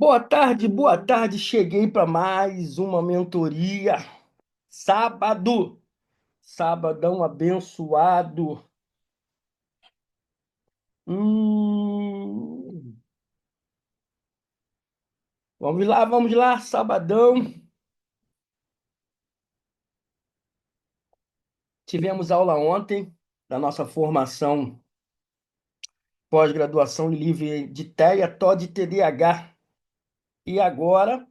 Boa tarde. Cheguei para mais uma mentoria. Sábado, sabadão abençoado. Hum, vamos lá, sabadão. Tivemos aula ontem da nossa formação pós-graduação em livre de TEA, TOD e TDAH. E agora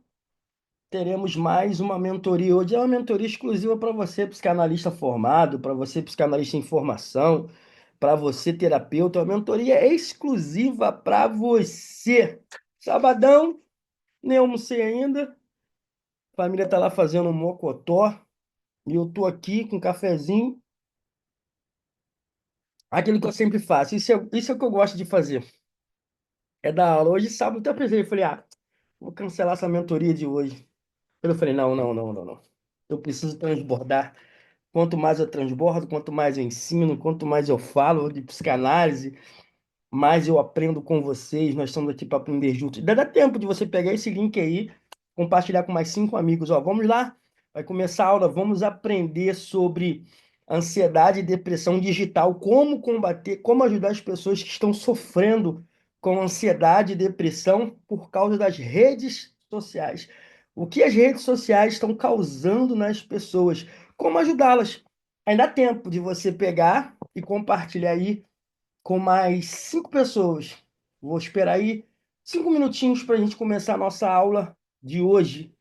teremos mais uma mentoria. Hoje é uma mentoria exclusiva para você, psicanalista formado, para você, psicanalista em formação, para você, terapeuta. Uma mentoria exclusiva para você. Sabadão, nem almocei ainda. A família tá lá fazendo um mocotó. E eu tô aqui com um cafezinho. Aquilo que eu sempre faço. Isso é o que eu gosto de fazer. É dar aula. Hoje, sábado, até pensei, eu falei, vou cancelar essa mentoria de hoje. Eu falei, não, não, não, não, não. Eu preciso transbordar. Quanto mais eu transbordo, quanto mais eu ensino, quanto mais eu falo de psicanálise, mais eu aprendo com vocês. Nós estamos aqui para aprender juntos. Ainda dá tempo de você pegar esse link aí, compartilhar com mais 5 amigos. Ó, vamos lá, vai começar a aula. Vamos aprender sobre ansiedade e depressão digital, como combater, como ajudar as pessoas que estão sofrendo com ansiedade e depressão por causa das redes sociais. O que as redes sociais estão causando nas pessoas? Como ajudá-las? Ainda dá tempo de você pegar e compartilhar aí com mais 5 pessoas. Vou esperar aí 5 minutinhos para a gente começar a nossa aula de hoje,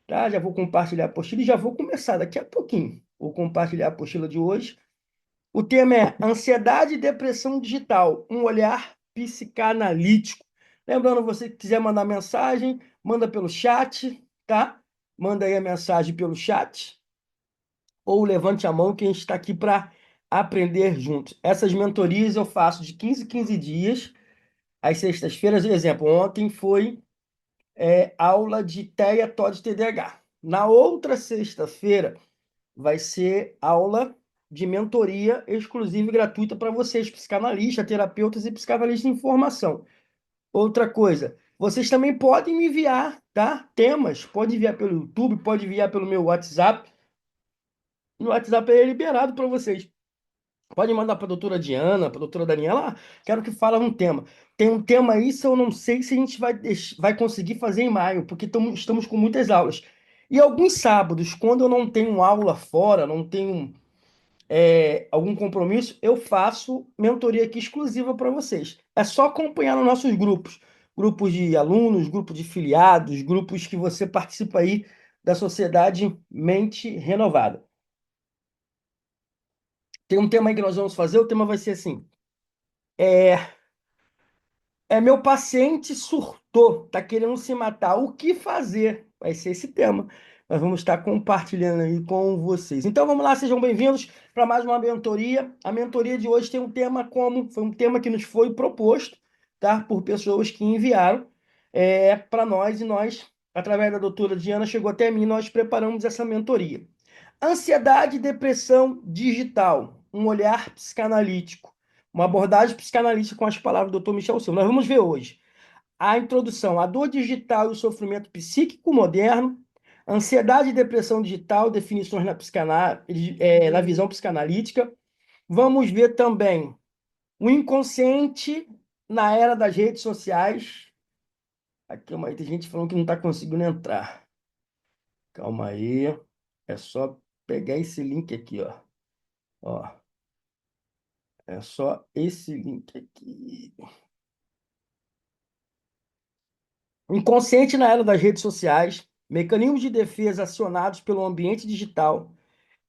tá? Já vou compartilhar a apostila e já vou começar daqui a pouquinho. Vou compartilhar a apostila de hoje. O tema é Ansiedade e Depressão Digital, um olhar psicanalítico. Lembrando, você que quiser mandar mensagem, manda pelo chat, tá? Manda aí a mensagem pelo chat ou levante a mão que a gente está aqui para aprender juntos. Essas mentorias eu faço de 15 em 15 dias, às sextas-feiras. Por exemplo, ontem foi aula de TEA, TOD e TDAH. Na outra sexta-feira vai ser aula de mentoria exclusiva e gratuita para vocês, psicanalistas, terapeutas e psicanalistas em formação. Outra coisa, vocês também podem me enviar, tá? Temas, pode enviar pelo YouTube, pode enviar pelo meu WhatsApp. No WhatsApp é liberado para vocês. Pode mandar para a doutora Diana, para a doutora Daniela. Quero que fale um tema. Tem um tema aí, se eu não sei se a gente vai conseguir fazer em maio, porque estamos com muitas aulas. E alguns sábados, quando eu não tenho aula fora, não tenho algum compromisso, eu faço mentoria aqui exclusiva para vocês. É só acompanhar nos nossos grupos. Grupos de alunos, grupos de filiados, grupos que você participa aí da Sociedade Mente Renovada. Tem um tema aí que nós vamos fazer, o tema vai ser assim. Meu paciente surtou, tá querendo se matar. O que fazer? Vai ser esse tema. Nós vamos estar compartilhando aí com vocês. Então vamos lá, sejam bem-vindos para mais uma mentoria. A mentoria de hoje tem um tema foi um tema que nos foi proposto, tá? Por pessoas que enviaram para nós e nós, através da doutora Diana, chegou até mim, nós preparamos essa mentoria. Ansiedade e depressão digital, um olhar psicanalítico. Uma abordagem psicanalítica com as palavras do Dr. Michel Silva. Nós vamos ver hoje a introdução, a dor digital e o sofrimento psíquico moderno, ansiedade e depressão digital, definições na visão psicanalítica. Vamos ver também o inconsciente na era das redes sociais. Aqui tem gente falando que não está conseguindo entrar. Calma aí. É só pegar esse link aqui, ó. Ó, é só esse link aqui. Inconsciente na era das redes sociais, mecanismos de defesa acionados pelo ambiente digital,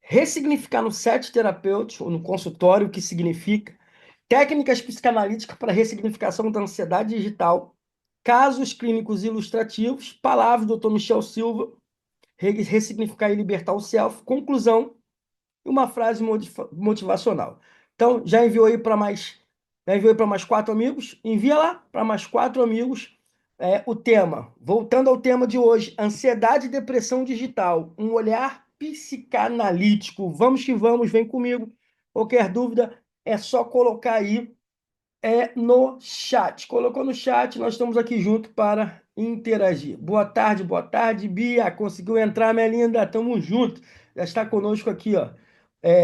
ressignificar no set terapêutico ou no consultório o que significa, técnicas psicanalíticas para ressignificação da ansiedade digital, casos clínicos ilustrativos, palavras do Dr. Michel Silva, ressignificar e libertar o self, conclusão e uma frase motivacional. Então, já enviou aí para mais 4 amigos? Envia lá para mais 4 amigos o tema. Voltando ao tema de hoje, ansiedade e depressão digital, um olhar psicanalítico. Vamos que vamos, vem comigo. Qualquer dúvida é só colocar aí é no chat. Colocou no chat, nós estamos aqui juntos para interagir. Boa tarde, Bia. Conseguiu entrar, minha linda? Tamo junto. Já está conosco aqui, ó.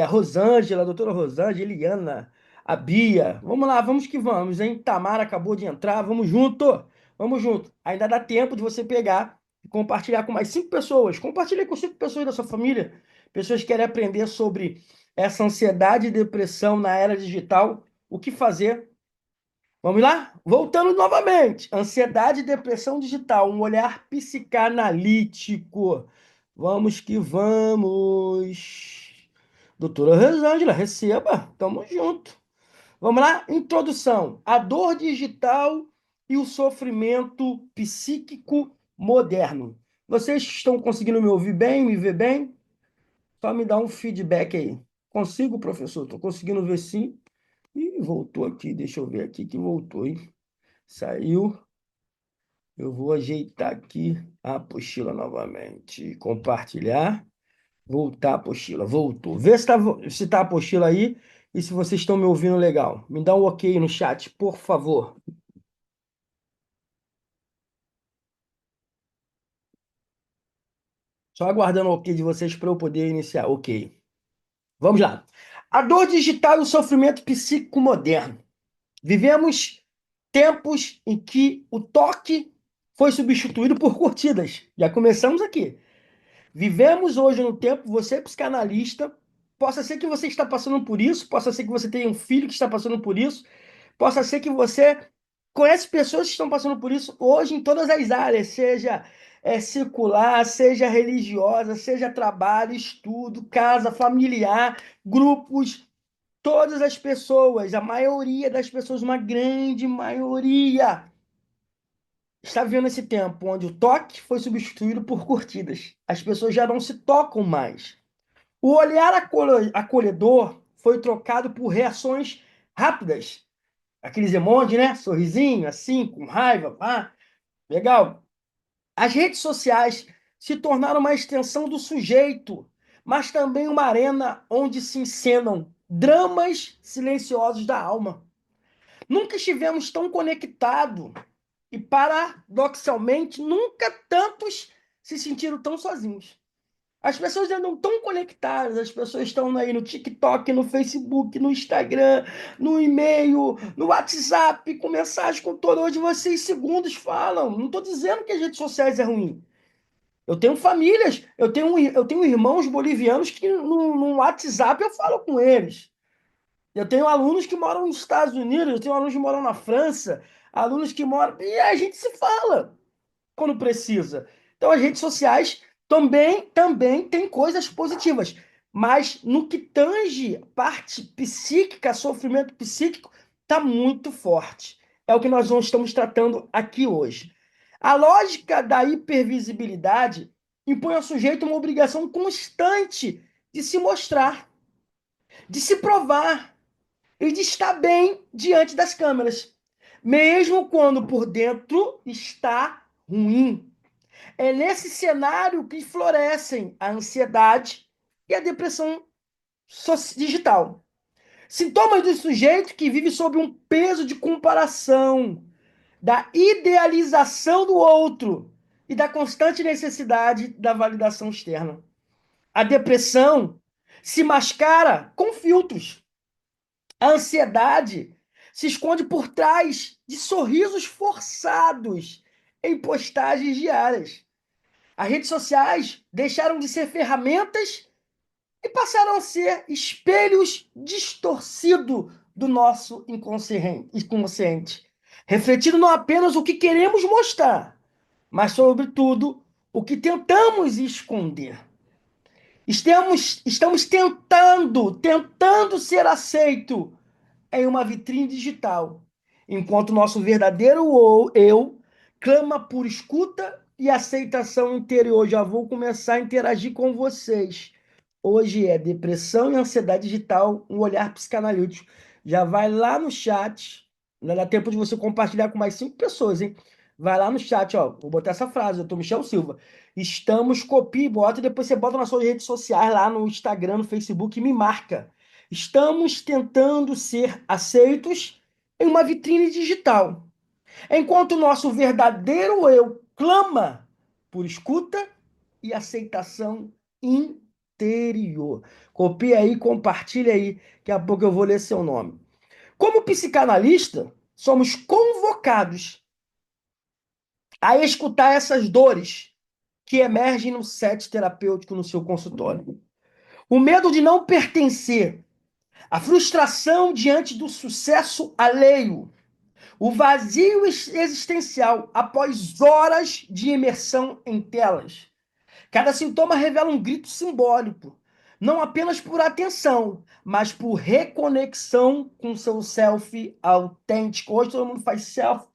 Rosângela, a doutora Rosângela, Eliana, a Bia. Vamos lá, vamos que vamos, hein? Tamara acabou de entrar, vamos junto. Vamos junto. Ainda dá tempo de você pegar e compartilhar com mais 5 pessoas. Compartilhe com 5 pessoas da sua família. Pessoas que querem aprender sobre essa ansiedade e depressão na era digital. O que fazer? Vamos lá? Voltando novamente. Ansiedade e depressão digital, um olhar psicanalítico. Vamos que vamos. Doutora Rosângela, receba. Tamo junto. Vamos lá? Introdução. A dor digital e o sofrimento psíquico moderno. Vocês estão conseguindo me ouvir bem, me ver bem? Só me dá um feedback aí. Consigo, professor? Estou conseguindo ver sim. Ih, voltou aqui. Deixa eu ver aqui que voltou, hein? Saiu. Eu vou ajeitar aqui a apostila novamente. Compartilhar. Voltar a apostila. Voltou. Vê se tá a apostila aí e se vocês estão me ouvindo legal. Me dá um ok no chat, por favor. Só aguardando o ok de vocês para eu poder iniciar. Ok. Vamos lá. A dor digital e o sofrimento psíquico moderno. Vivemos tempos em que o toque foi substituído por curtidas. Já começamos aqui. Vivemos hoje no tempo, você é psicanalista, possa ser que você está passando por isso, possa ser que você tenha um filho que está passando por isso, possa ser que você conhece pessoas que estão passando por isso hoje em todas as áreas, seja secular, seja religiosa, seja trabalho, estudo, casa, familiar, grupos, todas as pessoas, a maioria das pessoas, uma grande maioria, está vivendo esse tempo onde o toque foi substituído por curtidas. As pessoas já não se tocam mais. O olhar acolhedor foi trocado por reações rápidas. Aqueles emojis, né? Sorrisinho, assim, com raiva. Ah, legal. As redes sociais se tornaram uma extensão do sujeito, mas também uma arena onde se encenam dramas silenciosos da alma. Nunca estivemos tão conectados e, paradoxalmente, nunca tantos se sentiram tão sozinhos. As pessoas andam tão conectadas, as pessoas estão aí no TikTok, no Facebook, no Instagram, no e-mail, no WhatsApp, com mensagem com todo. Hoje vocês segundos falam. Não estou dizendo que as redes sociais é ruim. Eu tenho famílias, eu tenho irmãos bolivianos que no WhatsApp eu falo com eles. Eu tenho alunos que moram nos Estados Unidos, eu tenho alunos que moram na França, alunos que moram. E a gente se fala quando precisa. Então, as redes sociais também têm coisas positivas, mas no que tange parte psíquica, sofrimento psíquico, está muito forte. É o que nós estamos tratando aqui hoje. A lógica da hipervisibilidade impõe ao sujeito uma obrigação constante de se mostrar, de se provar e de estar bem diante das câmeras, mesmo quando por dentro está ruim. É nesse cenário que florescem a ansiedade e a depressão digital. Sintomas do sujeito que vive sob um peso de comparação, da idealização do outro e da constante necessidade da validação externa. A depressão se mascara com filtros. A ansiedade se esconde por trás de sorrisos forçados em postagens diárias. As redes sociais deixaram de ser ferramentas e passaram a ser espelhos distorcidos do nosso inconsciente, refletindo não apenas o que queremos mostrar, mas, sobretudo, o que tentamos esconder. Estamos tentando ser aceito em uma vitrine digital, enquanto nosso verdadeiro eu clama por escuta e aceitação interior. Já vou começar a interagir com vocês. Hoje é depressão e ansiedade digital, um olhar psicanalítico. Já vai lá no chat, não dá tempo de você compartilhar com mais 5 pessoas, hein? Vai lá no chat, ó. Vou botar essa frase, eu tô Michel Silva. Estamos, copia e bota, e depois você bota nas suas redes sociais, lá no Instagram, no Facebook, e me marca. Estamos tentando ser aceitos em uma vitrine digital, enquanto o nosso verdadeiro eu clama por escuta e aceitação interior. Copia aí, compartilha aí, daqui a pouco eu vou ler seu nome. Como psicanalista, somos convocados a escutar essas dores que emergem no set terapêutico no seu consultório. O medo de não pertencer, a frustração diante do sucesso alheio, o vazio existencial após horas de imersão em telas. Cada sintoma revela um grito simbólico, não apenas por atenção, mas por reconexão com seu self autêntico. Hoje todo mundo faz self,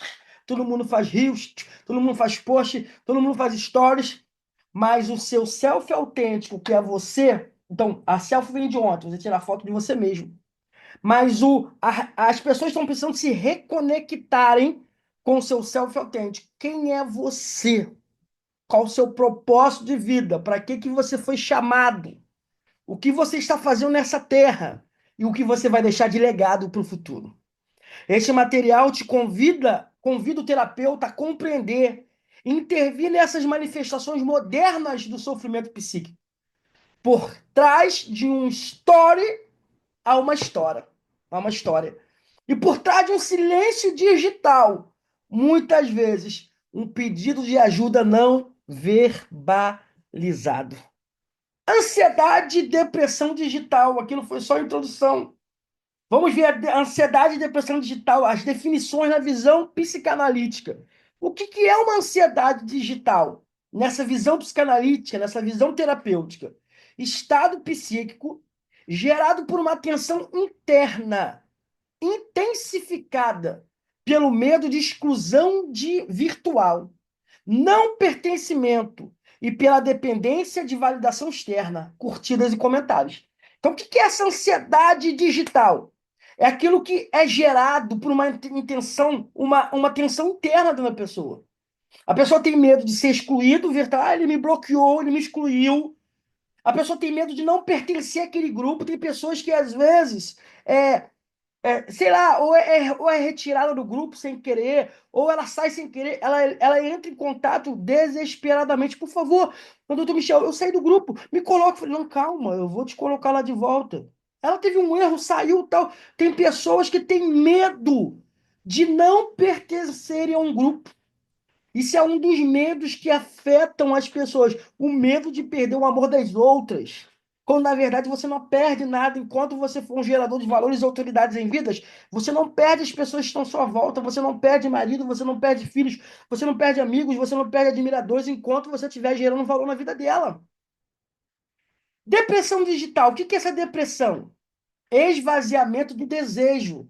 todo mundo faz reels, todo mundo faz post, todo mundo faz stories, mas o seu self autêntico, que é você, então a selfie vem de ontem, você tira foto de você mesmo. Mas as pessoas estão precisando se reconectarem com o seu self autêntico. Quem é você? Qual o seu propósito de vida? Para que que você foi chamado? O que você está fazendo nessa terra? E o que você vai deixar de legado para o futuro? Este material te convida o terapeuta a compreender, intervir nessas manifestações modernas do sofrimento psíquico. Por trás de um story há uma história. Há uma história. E por trás de um silêncio digital, muitas vezes, um pedido de ajuda não verbalizado. Ansiedade e depressão digital. Aquilo foi só a introdução. Vamos ver a ansiedade e depressão digital, as definições na visão psicanalítica. O que que é uma ansiedade digital? Nessa visão psicanalítica, nessa visão terapêutica. Estado psíquico gerado por uma tensão interna, intensificada pelo medo de exclusão virtual, não pertencimento e pela dependência de validação externa, curtidas e comentários. Então, o que é essa ansiedade digital? É aquilo que é gerado por uma intenção, uma tensão interna de uma pessoa. A pessoa tem medo de ser excluído, virtual, ele me bloqueou, ele me excluiu. A pessoa tem medo de não pertencer àquele grupo. Tem pessoas que, às vezes, sei lá, ou é retirada do grupo sem querer, ou ela sai sem querer, ela entra em contato desesperadamente. Por favor, doutor Michel, eu saí do grupo, me coloca. Eu falei, não, calma, eu vou te colocar lá de volta. Ela teve um erro, saiu tal. Tem pessoas que têm medo de não pertencerem a um grupo. Isso é um dos medos que afetam as pessoas. O medo de perder o amor das outras. Quando, na verdade, você não perde nada enquanto você for um gerador de valores e autoridades em vidas. Você não perde as pessoas que estão à sua volta. Você não perde marido, você não perde filhos, você não perde amigos, você não perde admiradores enquanto você estiver gerando valor na vida dela. Depressão digital. O que é essa depressão? Esvaziamento do desejo,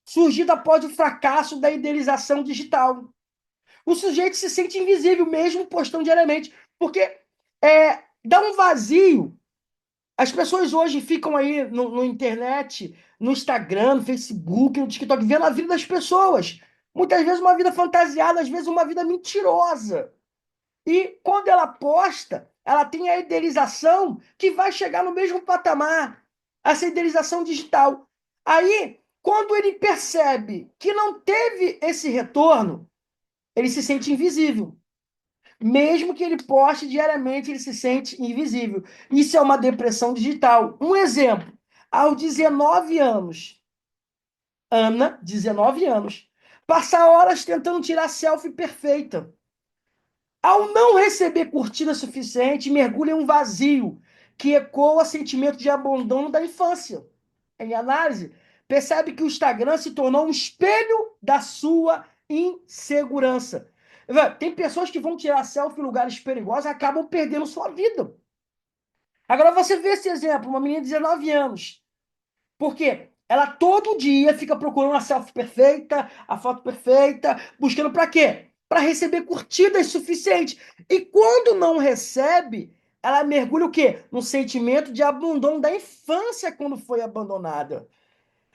surgido após o fracasso da idealização digital. O sujeito se sente invisível mesmo postando diariamente, porque dá um vazio. As pessoas hoje ficam aí no internet, no Instagram, no Facebook, no TikTok, vendo a vida das pessoas. Muitas vezes uma vida fantasiada, às vezes uma vida mentirosa. E quando ela posta, ela tem a idealização que vai chegar no mesmo patamar, essa idealização digital. Aí, quando ele percebe que não teve esse retorno, ele se sente invisível. Mesmo que ele poste diariamente, ele se sente invisível. Isso é uma depressão digital. Um exemplo: aos 19 anos, Ana, 19 anos, passa horas tentando tirar selfie perfeita. Ao não receber curtida suficiente, mergulha em um vazio que ecoa sentimento de abandono da infância. Em análise, percebe que o Instagram se tornou um espelho da sua insegurança. Tem pessoas que vão tirar selfie em lugares perigosos e acabam perdendo sua vida. Agora você vê esse exemplo, uma menina de 19 anos. Por quê? Ela todo dia fica procurando a selfie perfeita, a foto perfeita, buscando para quê? Para receber curtidas suficientes. E quando não recebe, ela mergulha o quê? No sentimento de abandono da infância quando foi abandonada.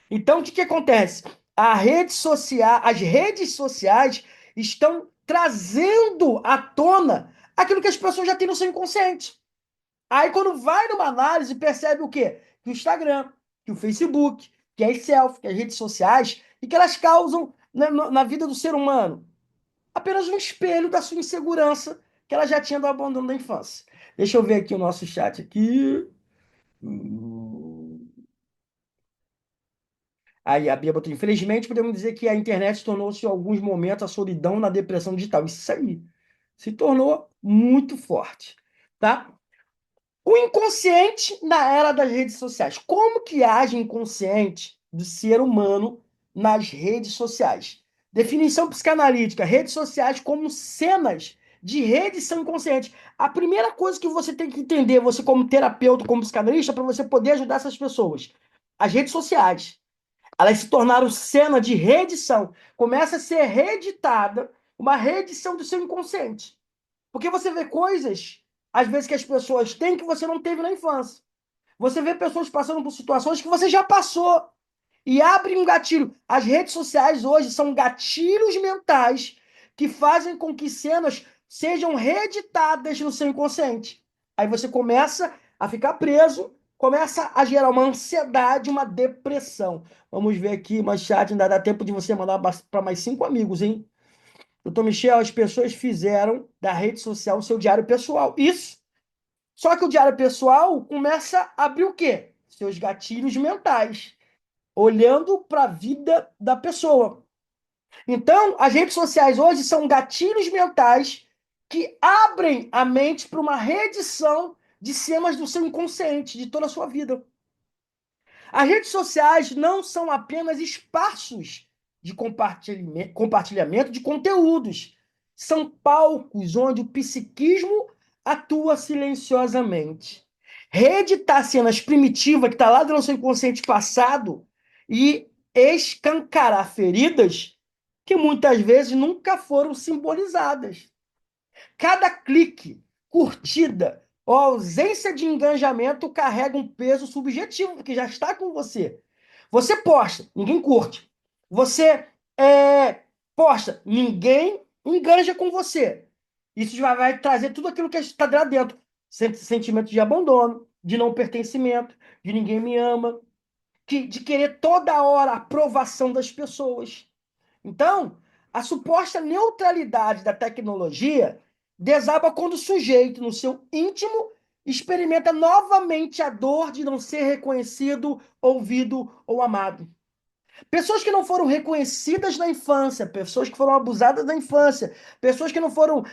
Então, o que que acontece? As redes sociais estão trazendo à tona aquilo que as pessoas já têm no seu inconsciente. Aí, quando vai numa análise, percebe o quê? Que o Instagram, que o Facebook, que as selfies, que as redes sociais e que elas causam na vida do ser humano? Apenas um espelho da sua insegurança que ela já tinha do abandono da infância. Deixa eu ver aqui o nosso chat aqui. Aí a Bia botou, infelizmente, podemos dizer que a internet tornou-se, em alguns momentos, a solidão na depressão digital. Isso aí se tornou muito forte, tá? O inconsciente na era das redes sociais. Como que age o inconsciente do ser humano nas redes sociais? Definição psicanalítica: redes sociais como cenas de redes são inconscientes. A primeira coisa que você tem que entender, você como terapeuta, como psicanalista, para você poder ajudar essas pessoas. As redes sociais, elas se tornaram cena de reedição. Começa a ser reeditada uma reedição do seu inconsciente. Porque você vê coisas, às vezes, que as pessoas têm que você não teve na infância. Você vê pessoas passando por situações que você já passou. E abre um gatilho. As redes sociais hoje são gatilhos mentais que fazem com que cenas sejam reeditadas no seu inconsciente. Aí você começa a ficar preso, começa a gerar uma ansiedade, uma depressão. Vamos ver aqui, mais chat, ainda dá tempo de você mandar para mais 5 amigos, hein? Doutor Michel, as pessoas fizeram da rede social o seu diário pessoal. Isso. Só que o diário pessoal começa a abrir o quê? Seus gatilhos mentais, olhando para a vida da pessoa. Então, as redes sociais hoje são gatilhos mentais que abrem a mente para uma reedição de cenas do seu inconsciente, de toda a sua vida. As redes sociais não são apenas espaços de compartilhamento de conteúdos. São palcos onde o psiquismo atua silenciosamente. Reeditar cenas primitivas que está lá no seu inconsciente passado e escancarar feridas que muitas vezes nunca foram simbolizadas. Cada clique, curtida ou ausência de engajamento carrega um peso subjetivo que já está com você. Você posta, ninguém curte. Você posta, ninguém enganja com você. Isso já vai trazer tudo aquilo que está lá dentro. Sentimento de abandono, de não pertencimento, de ninguém me ama, de querer toda hora a aprovação das pessoas. Então, a suposta neutralidade da tecnologia desaba quando o sujeito, no seu íntimo, experimenta novamente a dor de não ser reconhecido, ouvido ou amado. Pessoas que não foram reconhecidas na infância, pessoas que foram abusadas na infância, pessoas que não foram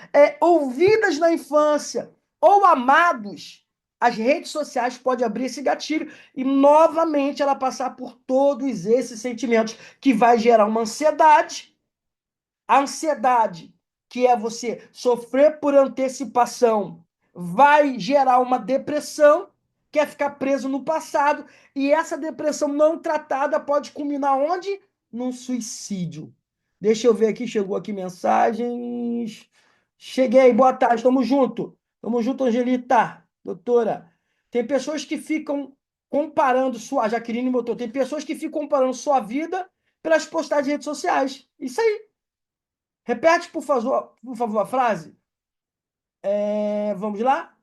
ouvidas na infância ou amados, as redes sociais podem abrir esse gatilho e novamente ela passar por todos esses sentimentos que vai gerar uma ansiedade. A ansiedade, que é você sofrer por antecipação, vai gerar uma depressão, que é ficar preso no passado, e essa depressão não tratada pode culminar onde? Num suicídio. Deixa eu ver aqui, chegou aqui mensagens. Cheguei, boa tarde, tamo junto. Tamo junto, Angelita, doutora. Tem pessoas que ficam comparando sua, Jaqueline botou, tem pessoas que ficam comparando sua vida pelas postagens de redes sociais. Isso aí. Repete, por favor, a frase. Vamos lá?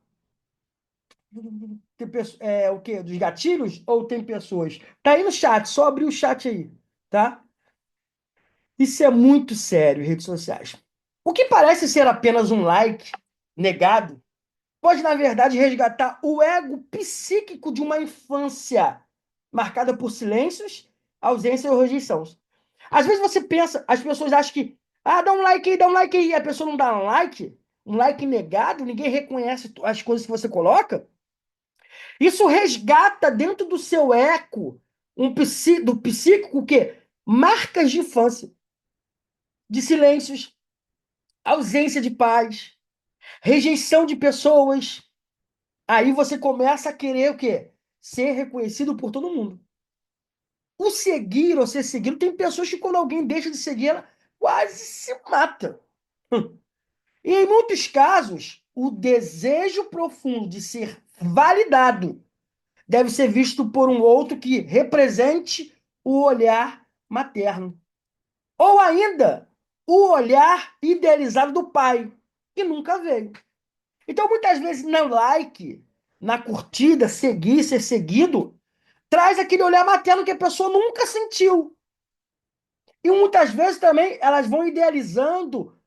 O quê? Dos gatilhos ou tem pessoas? Tá aí no chat, só abrir o chat aí, tá? Isso é muito sério, redes sociais. O que parece ser apenas um like negado pode, na verdade, resgatar o ego psíquico de uma infância marcada por silêncios, ausência ou rejeição. Às vezes você pensa, as pessoas acham que, dá um like aí, a pessoa não dá um like negado, ninguém reconhece as coisas que você coloca. Isso resgata dentro do seu eco, do psíquico, o quê? Marcas de infância, de silêncios, ausência de paz, rejeição de pessoas. Aí você começa a querer o quê? Ser reconhecido por todo mundo. O seguir ou ser seguido, tem pessoas que quando alguém deixa de seguir, ela quase se mata. E em muitos casos, o desejo profundo de ser validado deve ser visto por um outro que represente o olhar materno. Ou ainda, o olhar idealizado do pai, que nunca veio. Então, muitas vezes, no like, na curtida, seguir, ser seguido, traz aquele olhar materno que a pessoa nunca sentiu. E muitas vezes também elas vão idealizando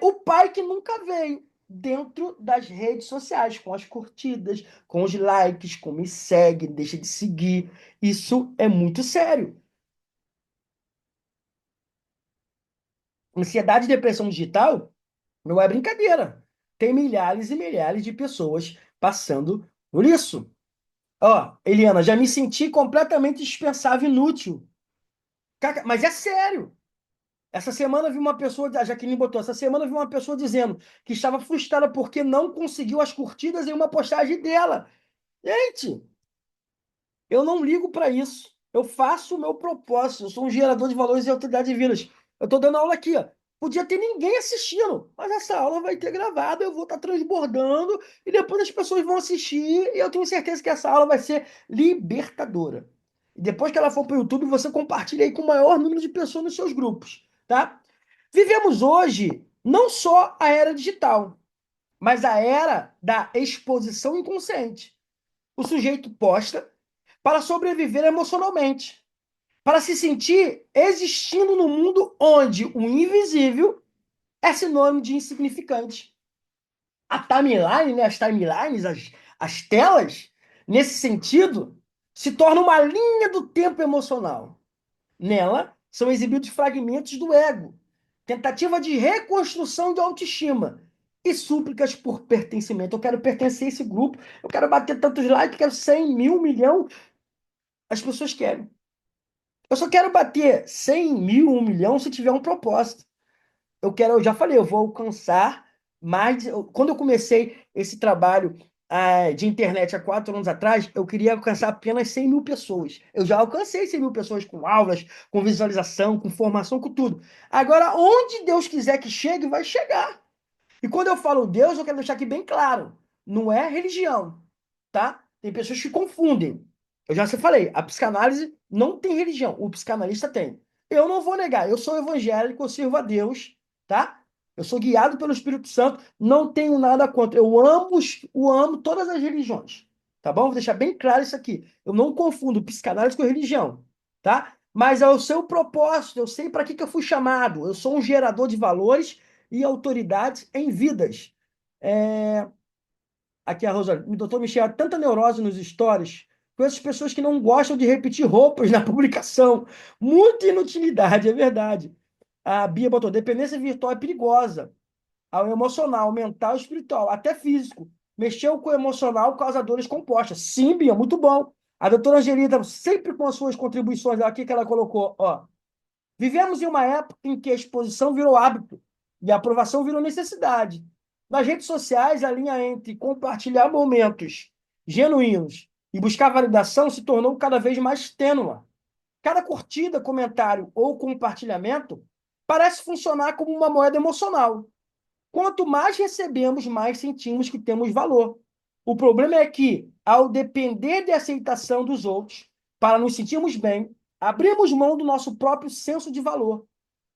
o pai que nunca veio dentro das redes sociais, com as curtidas, com os likes, com me segue, deixa de seguir. Isso é muito sério. Ansiedade e depressão digital não é brincadeira. Tem milhares e milhares de pessoas passando por isso. Ó, Eliana, já me senti completamente dispensável, inútil. Mas é sério. Essa semana eu vi uma pessoa, a Jaqueline botou, essa semana eu vi uma pessoa dizendo que estava frustrada porque não conseguiu as curtidas em uma postagem dela. Gente, eu não ligo para isso. Eu faço o meu propósito. Eu sou um gerador de valores e autoridade divinas. Eu estou dando aula aqui, ó. Podia ter ninguém assistindo, mas essa aula vai ter gravada, eu vou estar transbordando e depois as pessoas vão assistir e eu tenho certeza que essa aula vai ser libertadora. E depois que ela for para o YouTube, você compartilha aí com o maior número de pessoas nos seus grupos, tá? Vivemos hoje não só a era digital, mas a era da exposição inconsciente. O sujeito posta para sobreviver emocionalmente, para se sentir existindo no mundo onde o invisível é sinônimo de insignificante. A timeline, né, as timelines, as telas, nesse sentido, se torna uma linha do tempo emocional. Nela são exibidos fragmentos do ego, tentativa de reconstrução de autoestima e súplicas por pertencimento. Eu quero pertencer a esse grupo, eu quero bater tantos likes, eu quero 100 mil, 1 milhão. As pessoas querem. Eu só quero bater 100 mil, 1 milhão se tiver um propósito. Eu já falei, eu vou alcançar mais. Quando eu comecei esse trabalho de internet há 4 anos atrás, eu queria alcançar apenas 100 mil pessoas. Eu já alcancei 100 mil pessoas com aulas, com visualização, com formação, com tudo. Agora, onde Deus quiser que chegue, vai chegar. E quando eu falo Deus, eu quero deixar aqui bem claro: não é religião, tá? Tem pessoas que confundem. Eu já falei, a psicanálise não tem religião, o psicanalista tem. Eu não vou negar, eu sou evangélico, eu sirvo a Deus, tá? Eu sou guiado pelo Espírito Santo, não tenho nada contra. Eu amo todas as religiões, tá bom? Vou deixar bem claro isso aqui. Eu não confundo psicanálise com religião, tá? Mas é o seu propósito, eu sei para que eu fui chamado. Eu sou um gerador de valores e autoridades em vidas. É, Aqui a Rosa, o doutor Michel, há tanta neurose nos stories, com essas pessoas que não gostam de repetir roupas na publicação. Muita inutilidade, é verdade. A Bia botou, dependência virtual é perigosa. Ao emocional, mental, espiritual, até físico. Mexeu com o emocional, causa dores compostas. Sim, Bia, muito bom. A doutora Angelita, sempre com as suas contribuições aqui que ela colocou, ó. Vivemos em uma época em que a exposição virou hábito e a aprovação virou necessidade. Nas redes sociais, a linha entre compartilhar momentos genuínos e buscar validação se tornou cada vez mais tênua. Cada curtida, comentário ou compartilhamento parece funcionar como uma moeda emocional. Quanto mais recebemos, mais sentimos que temos valor. O problema é que, ao depender da aceitação dos outros, para nos sentirmos bem, abrimos mão do nosso próprio senso de valor,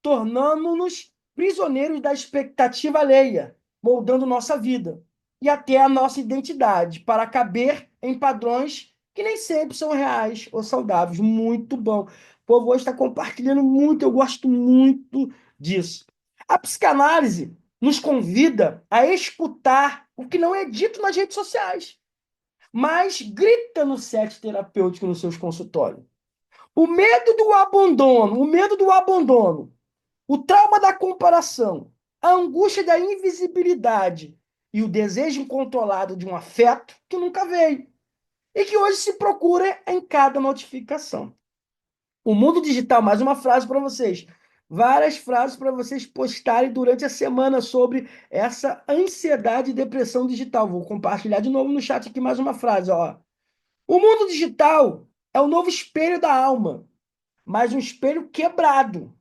tornando-nos prisioneiros da expectativa alheia, moldando nossa vida e até a nossa identidade para caber em padrões que nem sempre são reais ou saudáveis. Muito bom. O povo hoje está compartilhando muito, eu gosto muito disso. A psicanálise nos convida a escutar o que não é dito nas redes sociais, mas grita no set terapêutico nos seus consultórios. O medo do abandono, o trauma da comparação, a angústia da invisibilidade e o desejo incontrolado de um afeto que nunca veio e que hoje se procura em cada notificação. O mundo digital, mais uma frase para vocês. Várias frases para vocês postarem durante a semana sobre essa ansiedade e depressão digital. Vou compartilhar de novo no chat aqui mais uma frase, ó. O mundo digital é o novo espelho da alma, mas um espelho quebrado.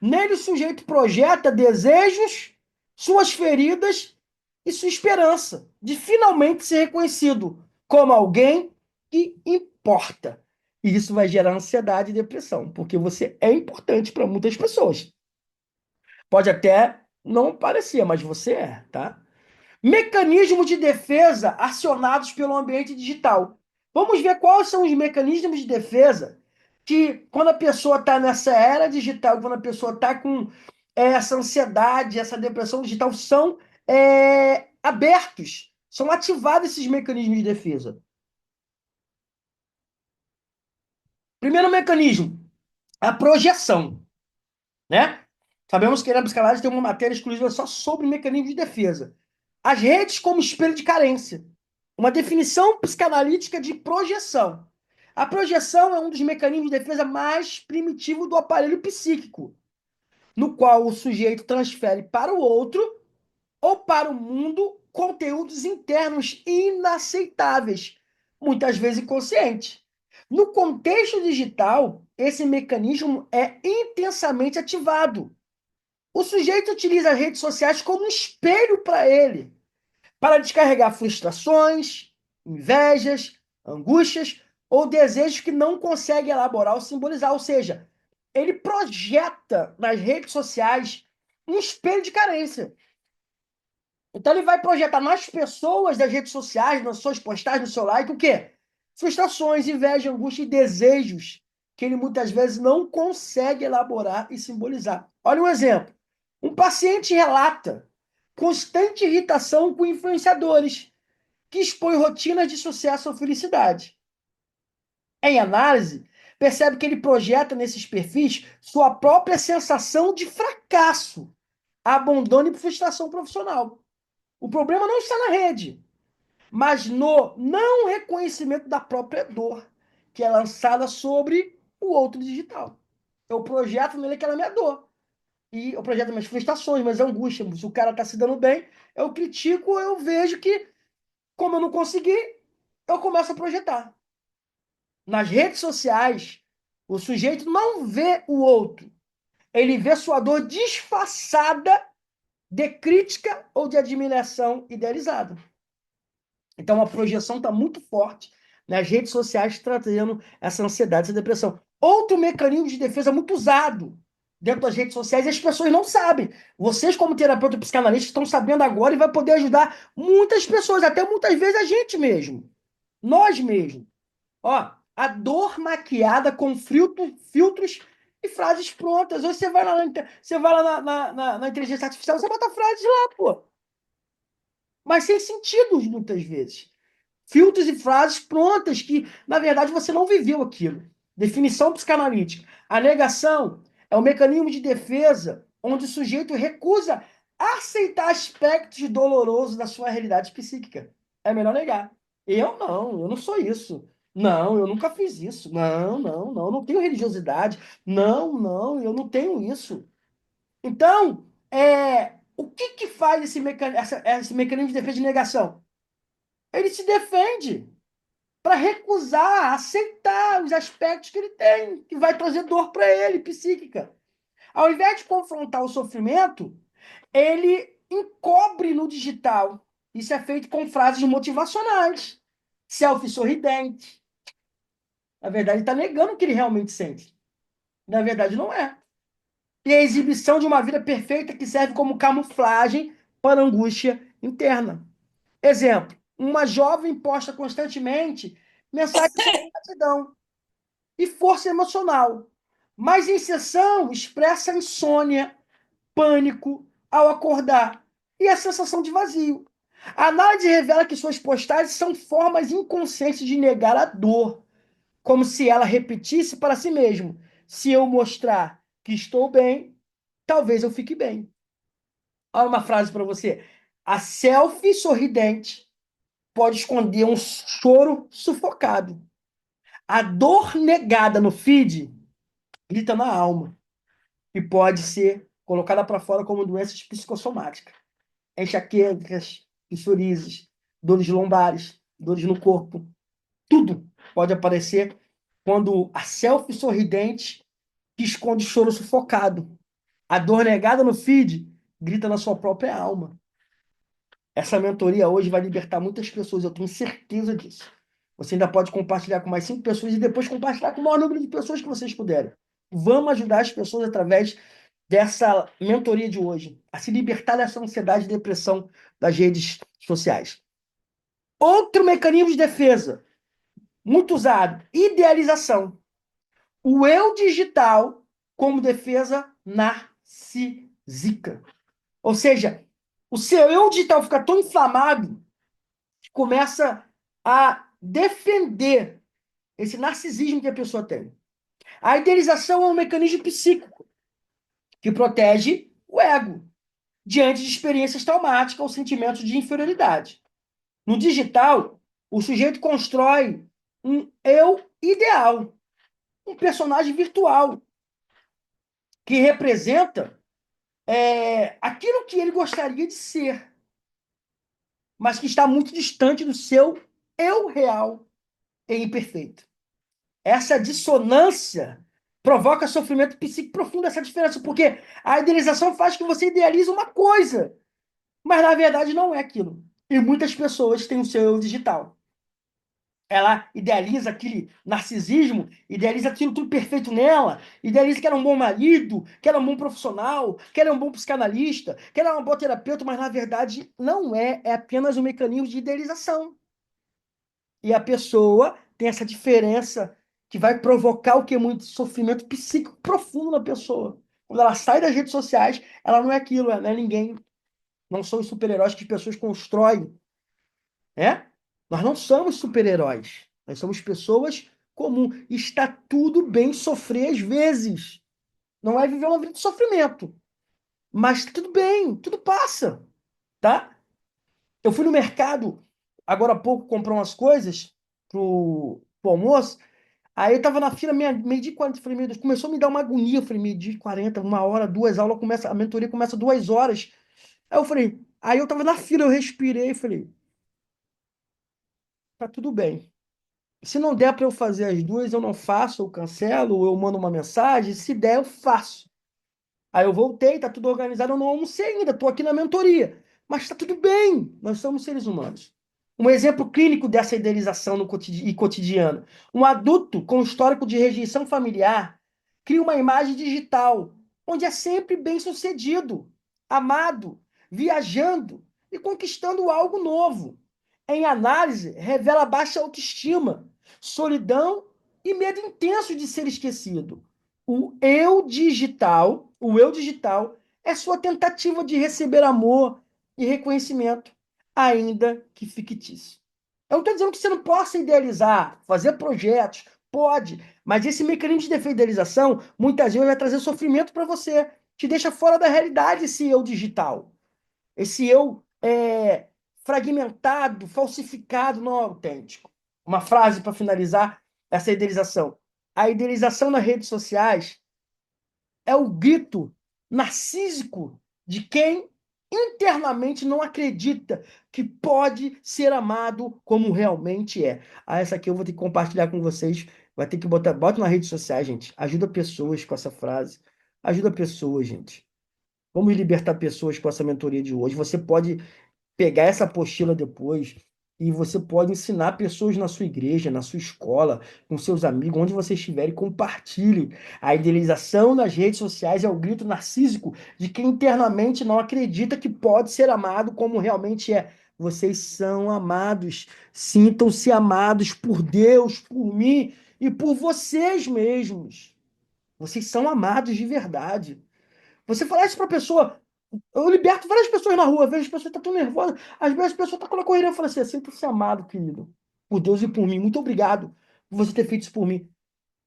Nele o sujeito projeta desejos, suas feridas e sua esperança de finalmente ser reconhecido como alguém que importa. E isso vai gerar ansiedade e depressão, porque você é importante para muitas pessoas. Pode até não parecer, mas você é, tá? Mecanismos de defesa acionados pelo ambiente digital. Vamos ver quais são os mecanismos de defesa que quando a pessoa está nessa era digital, quando a pessoa está com essa ansiedade, essa depressão digital, são abertos, são ativados esses mecanismos de defesa. Primeiro mecanismo, a projeção, né? Sabemos que na psicanálise tem uma matéria exclusiva só sobre mecanismos de defesa. As redes como espelho de carência. Uma definição psicanalítica de projeção. A projeção é um dos mecanismos de defesa mais primitivos do aparelho psíquico, no qual o sujeito transfere para o outro ou para o mundo conteúdos internos inaceitáveis, muitas vezes inconscientes. No contexto digital, esse mecanismo é intensamente ativado. O sujeito utiliza as redes sociais como um espelho para ele, para descarregar frustrações, invejas, angústias ou desejos que não consegue elaborar ou simbolizar. Ou seja, ele projeta nas redes sociais um espelho de carência. Então ele vai projetar nas pessoas das redes sociais, nas suas postagens, no seu like, o quê? Frustrações, inveja, angústia e desejos que ele muitas vezes não consegue elaborar e simbolizar. Olha um exemplo. Um paciente relata constante irritação com influenciadores que expõem rotinas de sucesso ou felicidade. Em análise, percebe que ele projeta nesses perfis sua própria sensação de fracasso, abandono e frustração profissional. O problema não está na rede, mas no não reconhecimento da própria dor, que é lançada sobre o outro digital. Eu projeto nele aquela minha dor. E eu projeto minhas frustrações, minhas angústias. Se o cara está se dando bem, eu critico, eu vejo que, como eu não consegui, eu começo a projetar. Nas redes sociais, o sujeito não vê o outro. Ele vê sua dor disfarçada de crítica ou de admiração idealizada. Então, a projeção está muito forte nas redes sociais, trazendo essa ansiedade, essa depressão. Outro mecanismo de defesa muito usado dentro das redes sociais e as pessoas não sabem. Vocês, como terapeuta psicanalista, estão sabendo agora e vai poder ajudar muitas pessoas, até muitas vezes a gente mesmo. Nós mesmos. Ó, a dor maquiada com filtros e frases prontas. Hoje você vai lá, você vai lá na inteligência artificial, você bota frases lá, pô. Mas sem sentido, muitas vezes. Filtros e frases prontas que, na verdade, você não viveu aquilo. Definição psicanalítica. A negação é um mecanismo de defesa onde o sujeito recusa aceitar aspectos dolorosos da sua realidade psíquica. É melhor negar. Eu não sou isso. Não, eu nunca fiz isso. Não, eu não tenho religiosidade. Não, eu não tenho isso. Então, o que que faz esse mecanismo de defesa de negação? Ele se defende para recusar, aceitar os aspectos que ele tem, que vai trazer dor para ele, psíquica. Ao invés de confrontar o sofrimento, ele encobre no digital. Isso é feito com frases motivacionais, selfie sorridente. Na verdade, ele está negando o que ele realmente sente. Na verdade, não é. E a exibição de uma vida perfeita que serve como camuflagem para a angústia interna. Exemplo, uma jovem posta constantemente mensagens de gratidão e força emocional, mas em sessão expressa insônia, pânico ao acordar e a sensação de vazio. A análise revela que suas postagens são formas inconscientes de negar a dor, como se ela repetisse para si mesmo: se eu mostrar que estou bem, talvez eu fique bem. Olha uma frase para você. A selfie sorridente pode esconder um choro sufocado. A dor negada no feed grita na alma e pode ser colocada para fora como doenças psicossomáticas. Enxaquecas, psoríases, dores lombares, dores no corpo. Tudo pode aparecer quando a selfie sorridente que esconde choro sufocado. A dor negada no feed grita na sua própria alma. Essa mentoria hoje vai libertar muitas pessoas, eu tenho certeza disso. Você ainda pode compartilhar com mais 5 pessoas e depois compartilhar com o maior número de pessoas que vocês puderem. Vamos ajudar as pessoas através dessa mentoria de hoje, a se libertar dessa ansiedade e depressão das redes sociais. Outro mecanismo de defesa, muito usado, idealização. o eu digital como defesa narcísica. Ou seja, o seu eu digital fica tão inflamado que começa a defender esse narcisismo que a pessoa tem. A idealização é um mecanismo psíquico que protege o ego diante de experiências traumáticas ou sentimentos de inferioridade. No digital, o sujeito constrói um eu ideal, um personagem virtual que representa aquilo que ele gostaria de ser, mas que está muito distante do seu eu real e imperfeito. Essa dissonância provoca sofrimento psíquico profundo, essa diferença, porque a idealização faz que você idealize uma coisa, mas na verdade não é aquilo. E muitas pessoas têm o seu eu digital. Ela idealiza aquele narcisismo, idealiza aquilo tudo perfeito nela, idealiza que ela é um bom marido, que ela é um bom profissional, que ela é um bom psicanalista, que ela é uma boa terapeuta, mas na verdade não é, é apenas um mecanismo de idealização. E a pessoa tem essa diferença que vai provocar o que? Muito sofrimento psíquico profundo na pessoa. Quando ela sai das redes sociais, ela não é aquilo, ela não é ninguém. Não são os super-heróis que as pessoas constroem, né? Nós não somos super-heróis. Nós somos pessoas comuns. Está tudo bem sofrer às vezes. Não é viver uma vida de sofrimento. Mas tudo bem, tudo passa, tá? Eu fui no mercado agora há pouco comprar umas coisas pro almoço. Aí eu tava na fila, meio-dia e 40. Falei, meu Deus, começou a me dar uma agonia. Eu falei, meio-dia e 40, uma hora, duas aulas, começa, a mentoria começa 2 horas. Aí eu falei, aí eu tava na fila, eu respirei e falei, tá tudo bem. Se não der para eu fazer as duas, eu não faço, eu cancelo, ou eu mando uma mensagem. Se der, eu faço. Aí eu voltei, tá tudo organizado, eu não almocei ainda, tô aqui na mentoria. Mas tá tudo bem, nós somos seres humanos. Um exemplo clínico dessa idealização no cotidiano. Um adulto com histórico de rejeição familiar cria uma imagem digital, onde é sempre bem-sucedido, amado, viajando e conquistando algo novo. Em análise, revela baixa autoestima, solidão e medo intenso de ser esquecido. O eu digital é sua tentativa de receber amor e reconhecimento, ainda que fictício. Eu não estou dizendo que você não possa idealizar, fazer projetos, pode, mas esse mecanismo de idealização muitas vezes vai trazer sofrimento para você, te deixa fora da realidade esse eu digital, esse eu fragmentado, falsificado, não autêntico. Uma frase para finalizar essa idealização. A idealização nas redes sociais é o grito narcísico de quem internamente não acredita que pode ser amado como realmente é. Ah, essa aqui eu vou ter que compartilhar com vocês. Vai ter que botar, bota nas redes sociais, gente. Ajuda pessoas com essa frase. Ajuda pessoas, gente. Vamos libertar pessoas com essa mentoria de hoje. Você pode pegar essa apostila depois e você pode ensinar pessoas na sua igreja, na sua escola, com seus amigos, onde você estiver, e compartilhe. A idealização nas redes sociais é o grito narcísico de quem internamente não acredita que pode ser amado como realmente é. Vocês são amados. Sintam-se amados por Deus, por mim e por vocês mesmos. Vocês são amados de verdade. Você falar isso para a pessoa, eu liberto várias pessoas na rua, vejo as pessoas estão tão nervosas. Às vezes as pessoas estão com a correria. Eu falo assim: sinto-se amado, querido, por Deus e por mim. Muito obrigado por você ter feito isso por mim.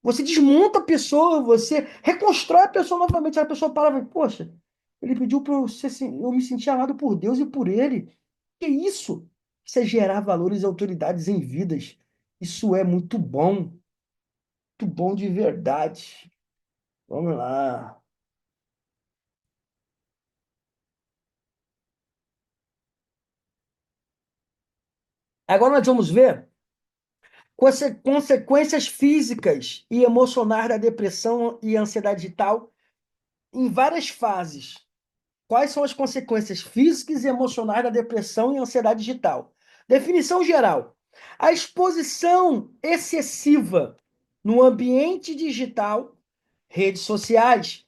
Você desmonta a pessoa, você reconstrói a pessoa novamente. Aí a pessoa para e fala, poxa, ele pediu para eu me sentir amado por Deus e por ele. Que isso? Isso é gerar valores e autoridades em vidas. Isso é muito bom de verdade. Vamos lá. Agora nós vamos ver consequências físicas e emocionais da depressão e ansiedade digital em várias fases. Quais são as consequências físicas e emocionais da depressão e ansiedade digital? Definição geral: a exposição excessiva no ambiente digital, redes sociais,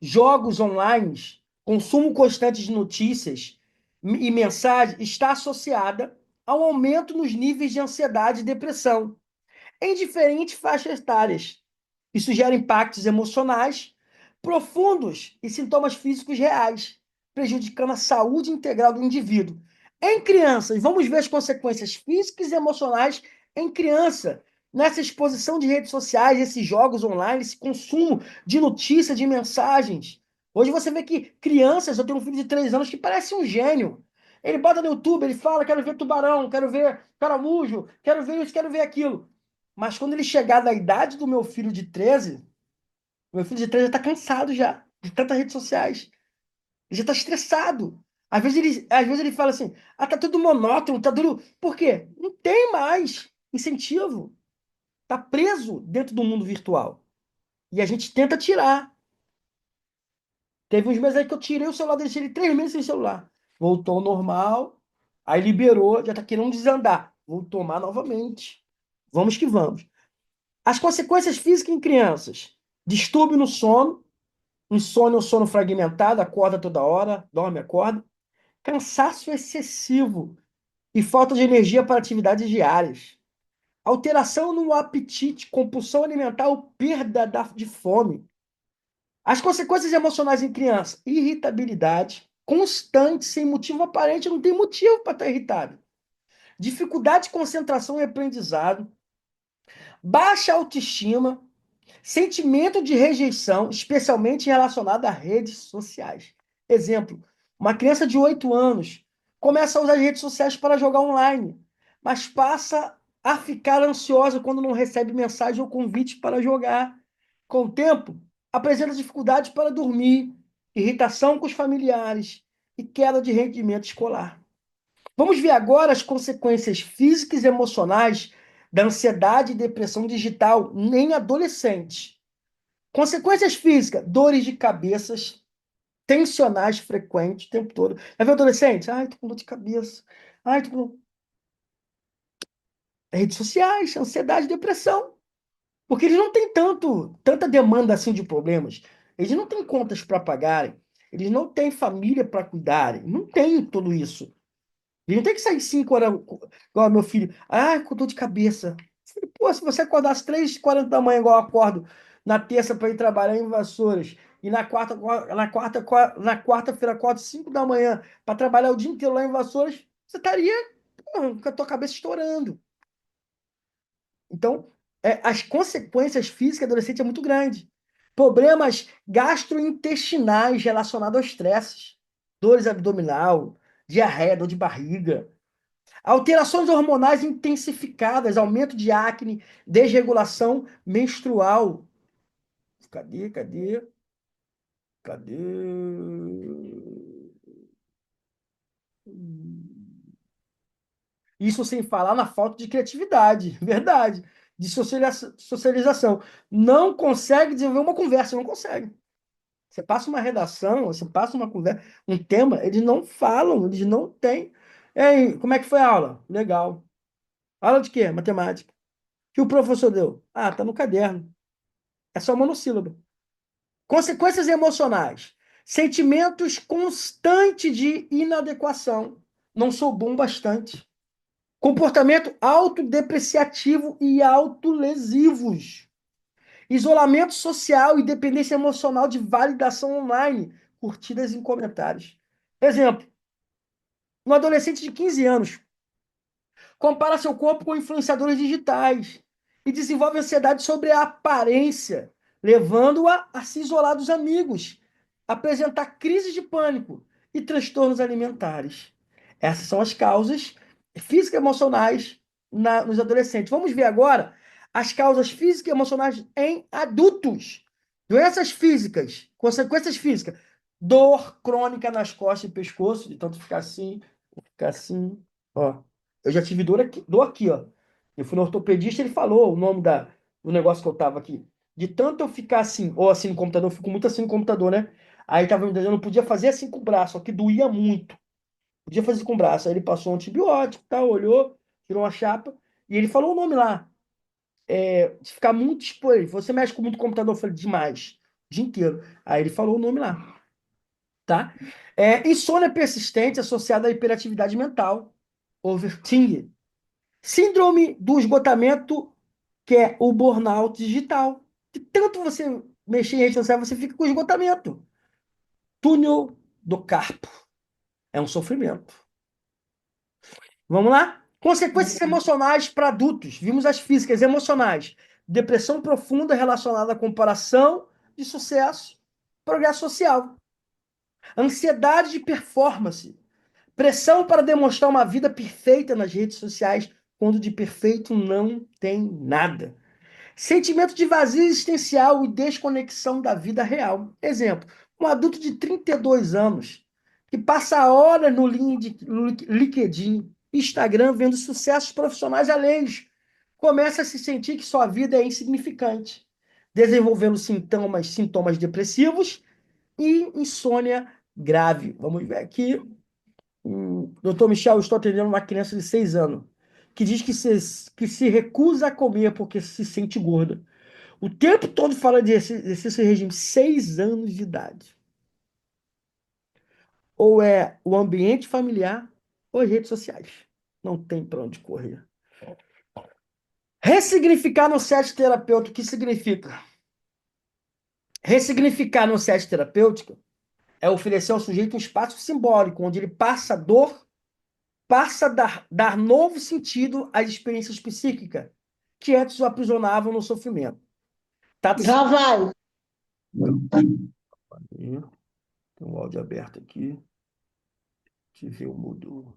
jogos online, consumo constante de notícias e mensagens está associada ao aumento nos níveis de ansiedade e depressão em diferentes faixas etárias. Isso gera impactos emocionais profundos e sintomas físicos reais, prejudicando a saúde integral do indivíduo. Em crianças, vamos ver as consequências físicas e emocionais em criança, nessa exposição de redes sociais, esses jogos online, esse consumo de notícias, de mensagens. Hoje você vê que crianças, eu tenho um filho de 3 anos que parece um gênio. Ele bota no YouTube, ele fala, quero ver tubarão, quero ver caramujo, quero ver isso, quero ver aquilo. Mas quando ele chegar da idade do meu filho de 13 já está cansado já de tantas redes sociais. Ele já está estressado. Às vezes ele fala assim: ah, tá tudo monótono, tá tudo. Por quê? Não tem mais incentivo. Tá preso dentro do mundo virtual. E a gente tenta tirar. Teve uns meses aí que eu tirei o celular dele, deixei ele 3 meses sem celular. Voltou ao normal, aí liberou, já tá querendo desandar. Vou tomar novamente. Vamos que vamos. As consequências físicas em crianças: distúrbio no sono, insônia ou sono fragmentado, acorda toda hora, dorme, acorda. Cansaço excessivo e falta de energia para atividades diárias. Alteração no apetite, compulsão alimentar ou perda de fome. As consequências emocionais em criança: irritabilidade constante, sem motivo aparente, não tem motivo para estar irritado. Dificuldade de concentração e aprendizado, baixa autoestima, sentimento de rejeição, especialmente relacionado a redes sociais. Exemplo: uma criança de 8 anos começa a usar as redes sociais para jogar online, mas passa a ficar ansiosa quando não recebe mensagem ou convite para jogar. Com o tempo, apresenta dificuldades para dormir, irritação com os familiares e queda de rendimento escolar. Vamos ver agora as consequências físicas e emocionais da ansiedade e depressão digital em adolescentes. Consequências físicas: dores de cabeças, tensionais frequentes o tempo todo. Já viu adolescente? Ai, tô com dor de cabeça. Ai, tô com... Redes sociais, ansiedade, depressão. Porque eles não têm tanta demanda assim de problemas. Eles não têm contas para pagarem. Eles não têm família para cuidarem. Não tem tudo isso. Eles não tem que sair 5 horas, igual meu filho. Ai, com dor de cabeça. Pô, se você acordar às 3h40 da manhã, igual eu acordo na terça para ir trabalhar em Vassouras, e na quarta-feira acordo 5 da manhã para trabalhar o dia inteiro lá em Vassouras, você estaria, pô, com a tua cabeça estourando. Então, as consequências físicas do adolescente é muito grande. Problemas gastrointestinais relacionados ao estresse, dores abdominal, diarreia, dor de barriga, alterações hormonais intensificadas, aumento de acne, desregulação menstrual. Cadê, cadê, cadê? Isso sem falar na falta de criatividade, verdade, de socialização. Não consegue desenvolver uma conversa, não consegue. Você passa uma redação, você passa uma conversa, um tema, eles não falam, eles não têm. Ei, como é que foi a aula? Legal. Aula de quê? Matemática. Que o professor deu? Ah, tá no caderno. É só monossílabo. Consequências emocionais. Sentimentos constantes de inadequação. Não sou bom bastante. Comportamento autodepreciativo e autolesivos. Isolamento social e dependência emocional de validação online. Curtidas em comentários. Exemplo: um adolescente de 15 anos compara seu corpo com influenciadores digitais e desenvolve ansiedade sobre a aparência, levando-a a se isolar dos amigos, apresentar crises de pânico e transtornos alimentares. Essas são as causas físicas e emocionais nos adolescentes. Vamos ver agora as causas físicas e emocionais em adultos. Doenças físicas, consequências físicas: dor crônica nas costas e pescoço, de tanto ficar assim, ó. Eu já tive dor aqui, ó. Eu fui no ortopedista, ele falou o nome do negócio que eu tava aqui. De tanto eu ficar assim, ou assim no computador, eu fico muito assim no computador, né? Aí tava, eu não podia fazer assim com o braço, só que doía muito. Podia fazer com o braço. Aí ele passou um antibiótico, tal, olhou, tirou uma chapa, e ele falou o nome lá. De ficar muito exposto. Você mexe com muito computador, eu falei, demais. O dia inteiro. Aí ele falou o nome lá, tá? Insônia persistente associada à hiperatividade mental, overthinking. Síndrome do esgotamento, que é o burnout digital. De tanto você mexer em rede social, você fica com esgotamento. Túnel do carpo. É um sofrimento. Vamos lá? Consequências emocionais para adultos. Vimos as físicas, emocionais. Depressão profunda relacionada à comparação de sucesso, progresso social. Ansiedade de performance. Pressão para demonstrar uma vida perfeita nas redes sociais, quando de perfeito não tem nada. Sentimento de vazio existencial e desconexão da vida real. Exemplo, um adulto de 32 anos que passa horas no LinkedIn, Instagram, vendo sucessos profissionais alheios, começa a se sentir que sua vida é insignificante, desenvolvendo sintomas depressivos e insônia grave. Vamos ver aqui. Doutor Michel, eu estou atendendo uma criança de 6 anos que diz que se recusa a comer porque se sente gorda. O tempo todo fala de exercício e regime, 6 anos de idade. Ou é o ambiente familiar ou as redes sociais. Não tem para onde correr. Ressignificar no set terapêutico, o que significa? Ressignificar no set terapêutico é oferecer ao sujeito um espaço simbólico, onde ele passa a dar novo sentido às experiências psíquicas que antes o aprisionavam no sofrimento. Já vai. Tem um áudio aberto aqui. Deixa eu ver o mudo.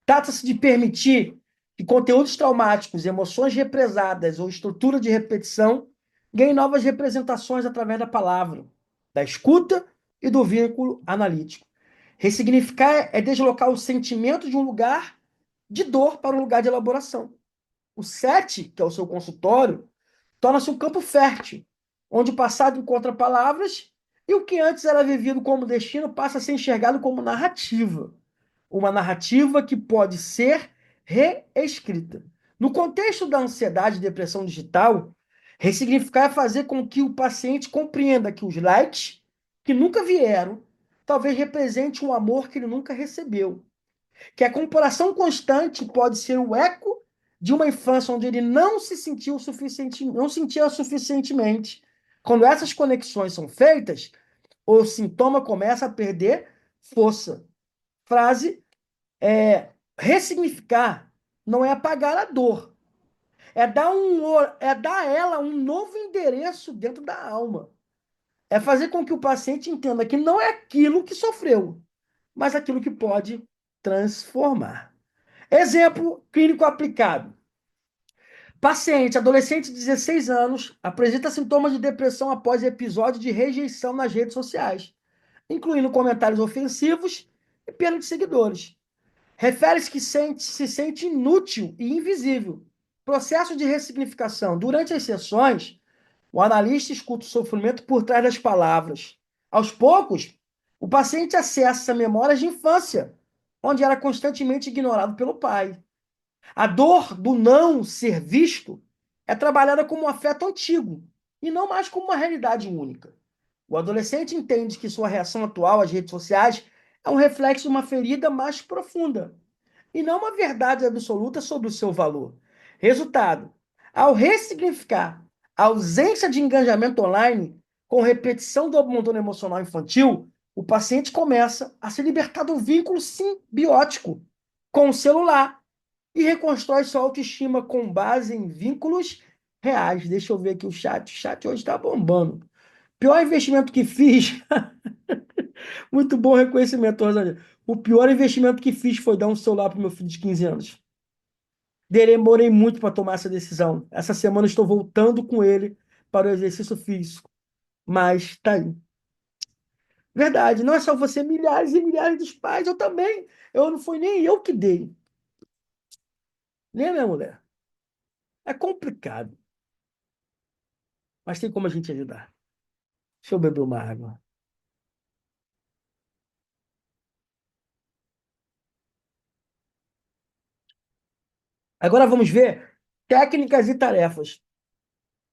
Trata-se de permitir que conteúdos traumáticos, emoções represadas ou estrutura de repetição ganhem novas representações através da palavra, da escuta e do vínculo analítico. Ressignificar é deslocar o sentimento de um lugar de dor para um lugar de elaboração. O SET, que é o seu consultório, torna-se um campo fértil, onde o passado encontra palavras e o que antes era vivido como destino passa a ser enxergado como narrativa. Uma narrativa que pode ser reescrita. No contexto da ansiedade e depressão digital, ressignificar é fazer com que o paciente compreenda que os likes que nunca vieram talvez represente um amor que ele nunca recebeu, que a comparação constante pode ser o eco de uma infância onde ele não se sentiu suficiente, não sentia suficientemente. Quando essas conexões são feitas, o sintoma começa a perder força. Frase ressignificar não é apagar a dor, é dar a ela um novo endereço dentro da alma. É fazer com que o paciente entenda que não é aquilo que sofreu, mas aquilo que pode transformar. Exemplo clínico aplicado. Paciente, adolescente de 16 anos, apresenta sintomas de depressão após episódio de rejeição nas redes sociais, incluindo comentários ofensivos e perda de seguidores. Refere-se que se sente inútil e invisível. Processo de ressignificação. Durante as sessões, o analista escuta o sofrimento por trás das palavras. Aos poucos, o paciente acessa memórias de infância, onde era constantemente ignorado pelo pai. A dor do não ser visto é trabalhada como um afeto antigo e não mais como uma realidade única. O adolescente entende que sua reação atual às redes sociais é um reflexo de uma ferida mais profunda e não uma verdade absoluta sobre o seu valor. Resultado: ao ressignificar a ausência de engajamento online com repetição do abandono emocional infantil, o paciente começa a se libertar do vínculo simbiótico com o celular e reconstrói sua autoestima com base em vínculos reais. Deixa eu ver aqui o chat. O chat hoje está bombando. Pior investimento que fiz. Muito bom reconhecimento, Rosângela. O pior investimento que fiz foi dar um celular para meu filho de 15 anos. Demorei muito para tomar essa decisão. Essa semana estou voltando com ele para o exercício físico. Mas tá aí. Verdade, não é só você, milhares e milhares dos pais, eu também. Eu não fui nem eu que dei. Nem minha mulher. É complicado, mas tem como a gente ajudar. Deixa eu beber uma água. Agora vamos ver técnicas e tarefas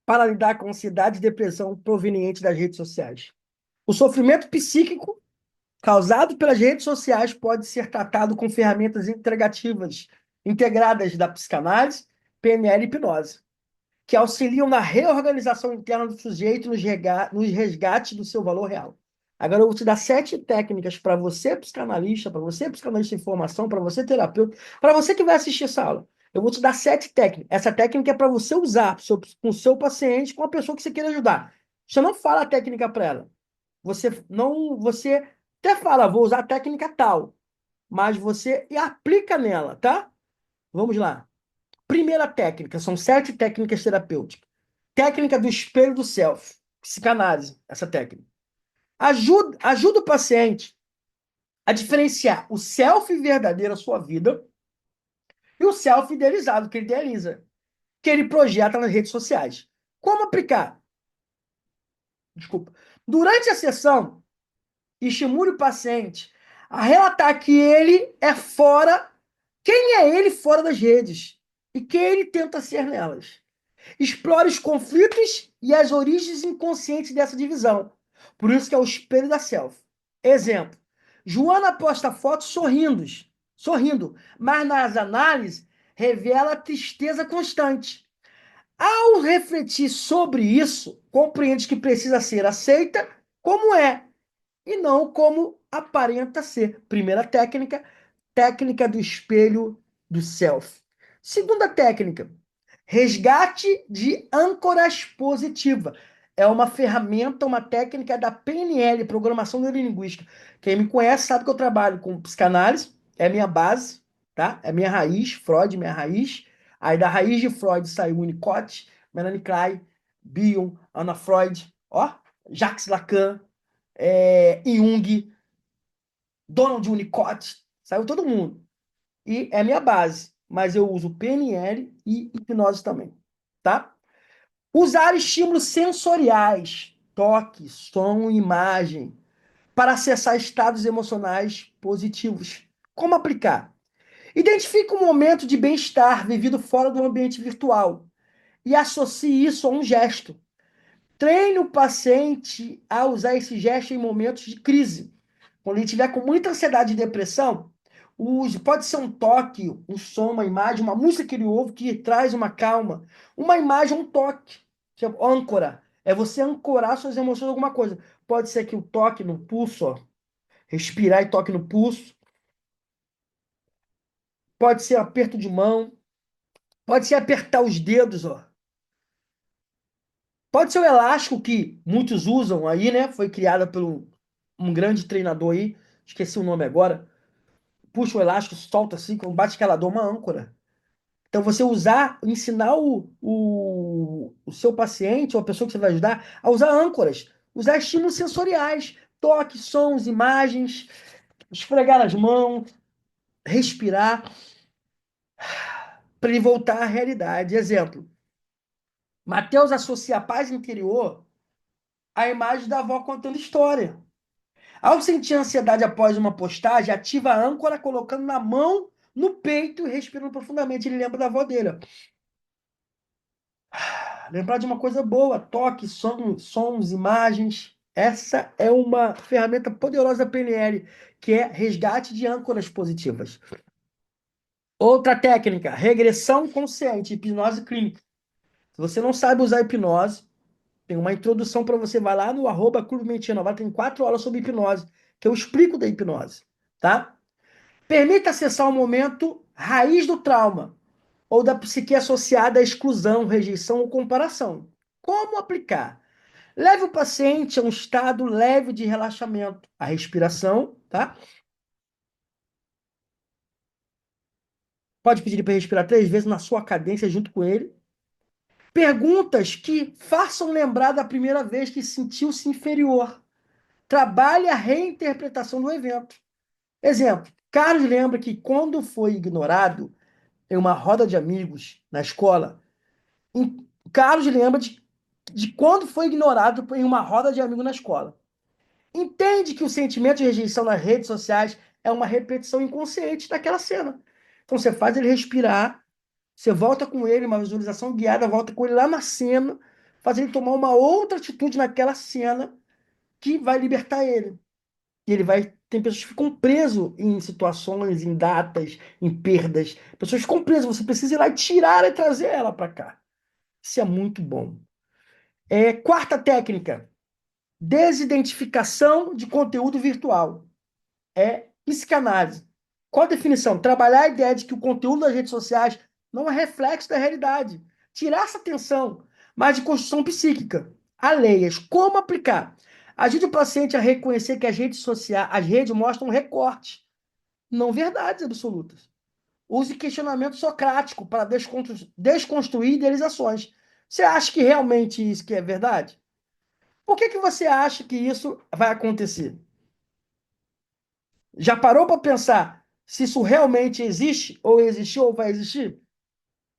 para lidar com ansiedade e depressão proveniente das redes sociais. O sofrimento psíquico causado pelas redes sociais pode ser tratado com ferramentas integrativas, integradas da psicanálise, PNL e hipnose. que auxiliam na reorganização interna do sujeito nos resgate do seu valor real. Agora eu vou te dar 7 técnicas para você, psicanalista, para você, psicanalista em formação, para você, terapeuta, para você que vai assistir essa aula. Eu vou te dar 7 técnicas. Essa técnica é para você usar com o seu paciente, com a pessoa que você queira ajudar. Você não fala a técnica para ela. Você até fala, vou usar a técnica tal, mas você aplica nela, tá? Vamos lá. Primeira técnica, são 7 técnicas terapêuticas. Técnica do espelho do self, psicanálise, essa técnica. Ajuda o paciente a diferenciar o self verdadeiro, a sua vida, e o self idealizado, que ele idealiza, que ele projeta nas redes sociais. Como aplicar? Desculpa. Durante a sessão, estimule o paciente a relatar que ele é fora, quem é ele fora das redes e quem ele tenta ser nelas. Explore os conflitos e as origens inconscientes dessa divisão. Por isso que é o espelho da self. Exemplo. Joana posta fotos sorrindo, mas nas análises revela tristeza constante. Ao refletir sobre isso, compreende que precisa ser aceita como é e não como aparenta ser. Primeira técnica, técnica do espelho do self. Segunda técnica, resgate de âncoras positiva. É uma ferramenta, uma técnica da PNL, Programação Neurolinguística. Quem me conhece sabe que eu trabalho com psicanálise, é minha base, tá? É minha raiz, Freud, minha raiz. Aí da raiz de Freud saiu Winnicott, Melanie Klein, Bion, Anna Freud, ó, Jacques Lacan, Jung, Donald Winnicott, saiu todo mundo. E é minha base, mas eu uso PNL e hipnose também, tá? Usar estímulos sensoriais, toque, som e imagem, para acessar estados emocionais positivos. Como aplicar? Identifique um momento de bem-estar vivido fora do ambiente virtual e associe isso a um gesto. Treine o paciente a usar esse gesto em momentos de crise. Quando ele estiver com muita ansiedade e depressão, pode ser um toque, um som, uma imagem, uma música que ele ouve que traz uma calma. Uma imagem, um toque, que é âncora. É você ancorar suas emoções em alguma coisa. Pode ser que o toque no pulso, ó, respirar e toque no pulso. Pode ser aperto de mão. Pode ser apertar os dedos, ó. Pode ser o elástico que muitos usam aí, né? Foi criada por um grande treinador aí. Esqueci o nome agora. Puxa o elástico, solta assim, quando bate aquela dor, uma âncora. Então, você ensinar o seu paciente, ou a pessoa que você vai ajudar, a usar âncoras, usar estímulos sensoriais, toques, sons, imagens, esfregar as mãos, respirar, para ele voltar à realidade. Exemplo, Mateus associa a paz interior à imagem da avó contando história. Ao sentir ansiedade após uma postagem, ativa a âncora colocando na mão no peito e respirando profundamente. Ele lembra da avó dele, ó. Lembrar de uma coisa boa, toque, sons, imagens. Essa é uma ferramenta poderosa da PNL, que é resgate de âncoras positivas. Outra técnica, regressão consciente, hipnose clínica. Se você não sabe usar hipnose, tem uma introdução para você, vai lá no @Clube Mentia Nova, tem 4 aulas sobre hipnose, que eu explico da hipnose, tá? Permita acessar o momento raiz do trauma, ou da psique associada à exclusão, rejeição ou comparação. Como aplicar? Leve o paciente a um estado leve de relaxamento. A respiração, tá? Pode pedir para respirar 3 vezes na sua cadência junto com ele. Perguntas que façam lembrar da primeira vez que sentiu-se inferior. Trabalhe a reinterpretação do evento. Exemplo, Carlos lembra que quando foi ignorado em uma roda de amigos na escola, Carlos lembra de quando foi ignorado em uma roda de amigos na escola. Entende que o sentimento de rejeição nas redes sociais é uma repetição inconsciente daquela cena. Então você faz ele respirar, você volta com ele, uma visualização guiada, volta com ele lá na cena, faz ele tomar uma outra atitude naquela cena que vai libertar ele. E ele vai. Tem pessoas que ficam presas em situações, em datas, em perdas. Pessoas que ficam presas. Você precisa ir lá e tirar e trazer ela para cá. Isso é muito bom. Quarta técnica, desidentificação de conteúdo virtual. Psicanálise. Qual a definição? Trabalhar a ideia de que o conteúdo das redes sociais não é reflexo da realidade. Tirar essa tensão, mas de construção psíquica. Aleias. Como aplicar? Ajude o paciente a reconhecer que as redes sociais, as redes mostram recortes, não verdades absolutas. Use questionamento socrático para desconstruir idealizações. Você acha que realmente isso que é verdade? Por que você acha que isso vai acontecer? Já parou para pensar se isso realmente existe, ou existiu, ou vai existir?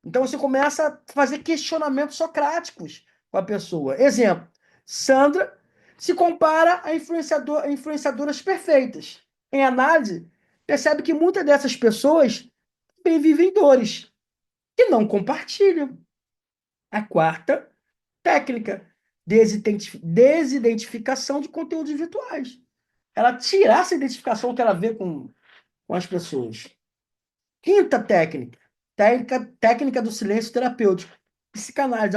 Então você começa a fazer questionamentos socráticos com a pessoa. Exemplo, Sandra se compara a influenciadoras perfeitas. Em análise, percebe que muitas dessas pessoas também vivem dores que não compartilham. A quarta técnica, desidentificação de conteúdos virtuais. Ela tirar essa identificação que ela vê com as pessoas. Quinta técnica do silêncio terapêutico. Psicanálise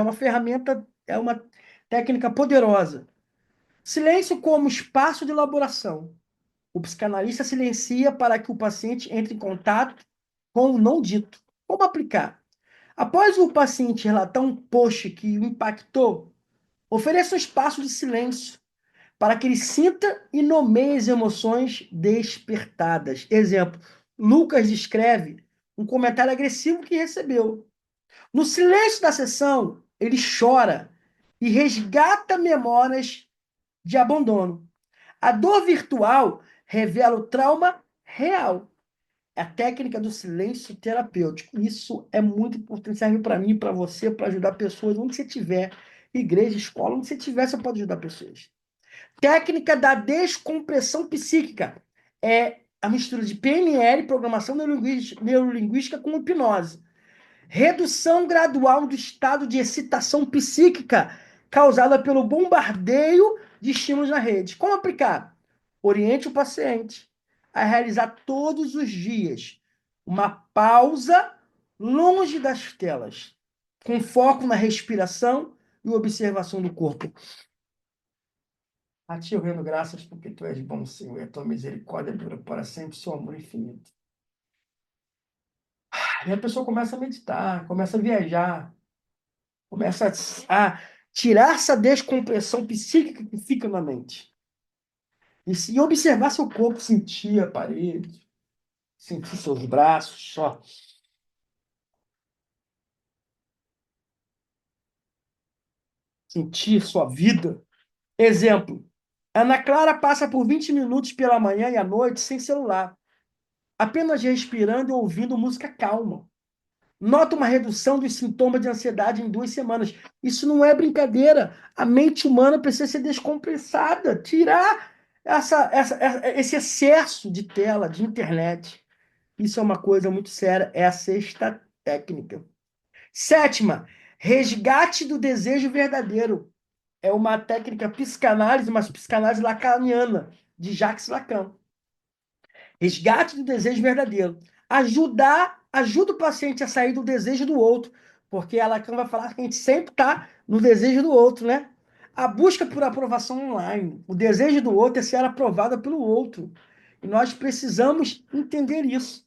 é uma técnica poderosa. Silêncio como espaço de elaboração. O psicanalista silencia para que o paciente entre em contato com o não dito. Como aplicar? Após o paciente relatar um post que o impactou, ofereça um espaço de silêncio para que ele sinta e nomeie as emoções despertadas. Exemplo, Lucas descreve um comentário agressivo que recebeu. No silêncio da sessão, ele chora e resgata memórias de abandono. A dor virtual revela o trauma real. É a técnica do silêncio terapêutico. Isso é muito importante, serve para mim, para você, para ajudar pessoas onde você estiver, igreja, escola, onde você estiver, você pode ajudar pessoas. Técnica da descompressão psíquica é a mistura de PNL, programação neurolinguística com hipnose. Redução gradual do estado de excitação psíquica causada pelo bombardeio de estímulos na rede. Como aplicar? Oriente o paciente a realizar todos os dias uma pausa longe das telas, com foco na respiração e observação do corpo. A ti eu rendo graças porque tu és bom, Senhor, e a tua misericórdia dura para sempre, seu amor infinito. Aí a pessoa começa a meditar, começa a viajar, começa a tirar essa descompressão psíquica que fica na mente. E observar seu corpo, sentir a parede, sentir seus braços, só sentir sua vida. Exemplo, Ana Clara passa por 20 minutos pela manhã e à noite sem celular, apenas respirando e ouvindo música calma. Nota uma redução dos sintomas de ansiedade em 2 semanas. Isso não é brincadeira. A mente humana precisa ser descompressada, tirar esse excesso de tela, de internet. Isso é uma coisa muito séria. É a sexta técnica. Sétima, resgate do desejo verdadeiro. É uma técnica psicanálise, mas psicanálise lacaniana, de Jacques Lacan. Resgate do desejo verdadeiro. Ajuda o paciente a sair do desejo do outro, porque a Lacan vai falar que a gente sempre está no desejo do outro, né? A busca por aprovação online. O desejo do outro é ser aprovado pelo outro. E nós precisamos entender isso.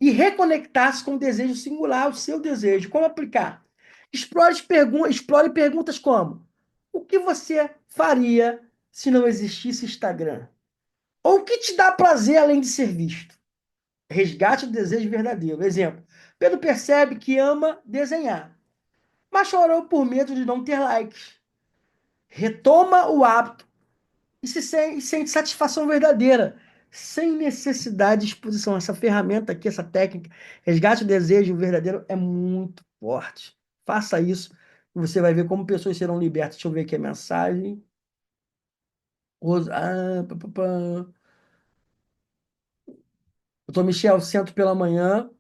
E reconectar-se com o desejo singular, o seu desejo. Como aplicar? Explore perguntas como: o que você faria se não existisse Instagram? Ou o que te dá prazer além de ser visto? Resgate do desejo verdadeiro. Exemplo, Pedro percebe que ama desenhar, mas chorou por medo de não ter likes. Retoma o hábito e sente satisfação verdadeira, sem necessidade de exposição. Essa ferramenta aqui, essa técnica, resgate do desejo verdadeiro, é muito forte. Faça isso e você vai ver como pessoas serão libertas. Deixa eu ver aqui a mensagem. Pá, pá, pá. Doutor Michel, sento pela manhã,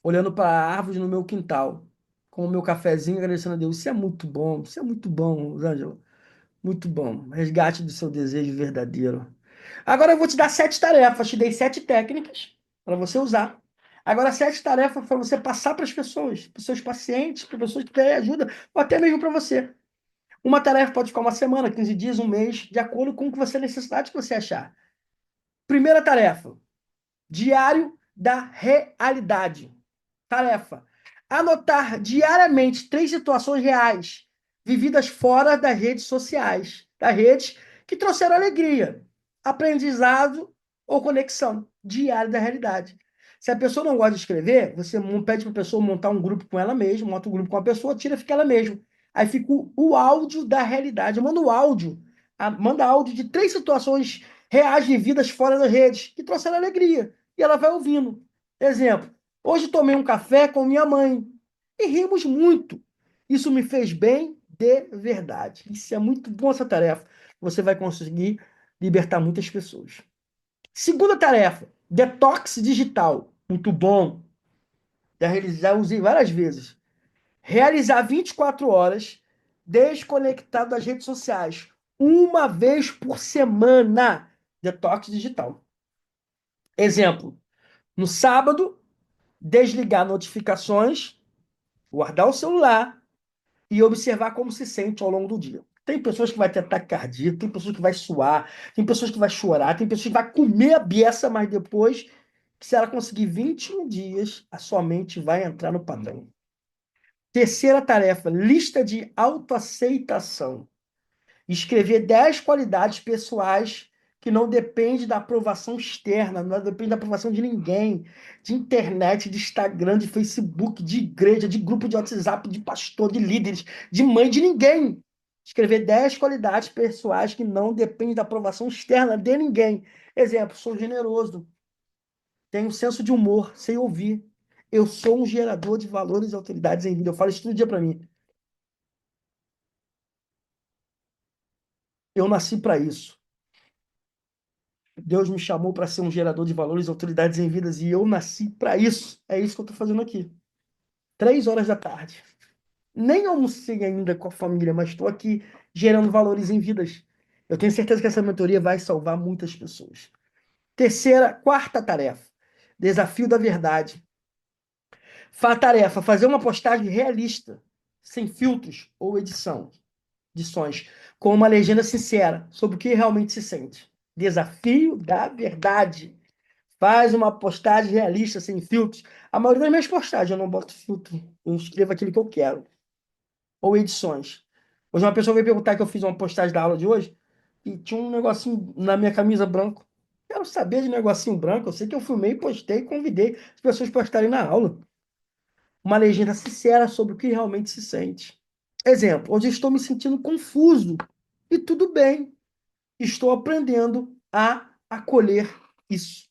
olhando para a árvore no meu quintal, com o meu cafezinho, agradecendo a Deus. Isso é muito bom, Ângelo. Muito bom. Resgate do seu desejo verdadeiro. Agora eu vou te dar 7 tarefas. Te dei 7 técnicas para você usar. Agora, 7 tarefas para você passar para as pessoas, para os seus pacientes, para pessoas que querem ajuda, ou até mesmo para você. Uma tarefa pode ficar uma semana, 15 dias, um mês, de acordo com o que você necessidade que você achar. Primeira tarefa: diário da realidade. Tarefa: anotar diariamente 3 situações reais vividas fora das redes sociais, das redes que trouxeram alegria, aprendizado ou conexão diária da realidade. Se a pessoa não gosta de escrever, você pede para a pessoa montar um grupo com ela mesma, monta um grupo com a pessoa, tira, fica ela mesma. Aí fica o áudio da realidade. Manda o áudio, manda áudio de 3 situações reais vividas fora das redes que trouxeram alegria. E ela vai ouvindo. Exemplo: hoje tomei um café com minha mãe e rimos muito. Isso me fez bem de verdade. Isso é muito bom, essa tarefa. Você vai conseguir libertar muitas pessoas. Segunda tarefa: detox digital. Muito bom. Já usei várias vezes. Realizar 24 horas desconectado das redes sociais. Uma vez por semana. Detox digital. Exemplo: no sábado, desligar notificações, guardar o celular e observar como se sente ao longo do dia. Tem pessoas que vai ter ataque cardíaco, tem pessoas que vai suar, tem pessoas que vai chorar, tem pessoas que vai comer a beça, mas depois, se ela conseguir 21 dias, a sua mente vai entrar no padrão. Terceira tarefa: lista de autoaceitação. Escrever 10 qualidades pessoais que não dependem da aprovação externa, não depende da aprovação de ninguém, de internet, de Instagram, de Facebook, de igreja, de grupo de WhatsApp, de pastor, de líderes, de mãe, de ninguém. Escrever 10 qualidades pessoais que não dependem da aprovação externa de ninguém. Exemplo: sou generoso, tenho senso de humor, sei ouvir. Eu sou um gerador de valores e autoridades em vida. Eu falo isso todo dia para mim. Eu nasci para isso. Deus me chamou para ser um gerador de valores e autoridades em vidas e eu nasci para isso. É isso que eu estou fazendo aqui. 3 horas da tarde. Nem almocei ainda com a família, mas estou aqui gerando valores em vidas. Eu tenho certeza que essa mentoria vai salvar muitas pessoas. Quarta tarefa: desafio da verdade. Tarefa: fazer uma postagem realista, sem filtros ou edições, com uma legenda sincera sobre o que realmente se sente. Desafio da verdade. Faz uma postagem realista, sem filtros. A maioria das minhas postagens eu não boto filtro. Eu escrevo aquilo que eu quero. Ou edições. Hoje uma pessoa veio perguntar que eu fiz uma postagem da aula de hoje e tinha um negocinho na minha camisa branco. Quero saber de negocinho branco. Eu sei que eu filmei, postei e convidei as pessoas para estarem na aula. Uma legenda sincera sobre o que realmente se sente. Exemplo: hoje eu estou me sentindo confuso. E tudo bem. Estou aprendendo a acolher isso.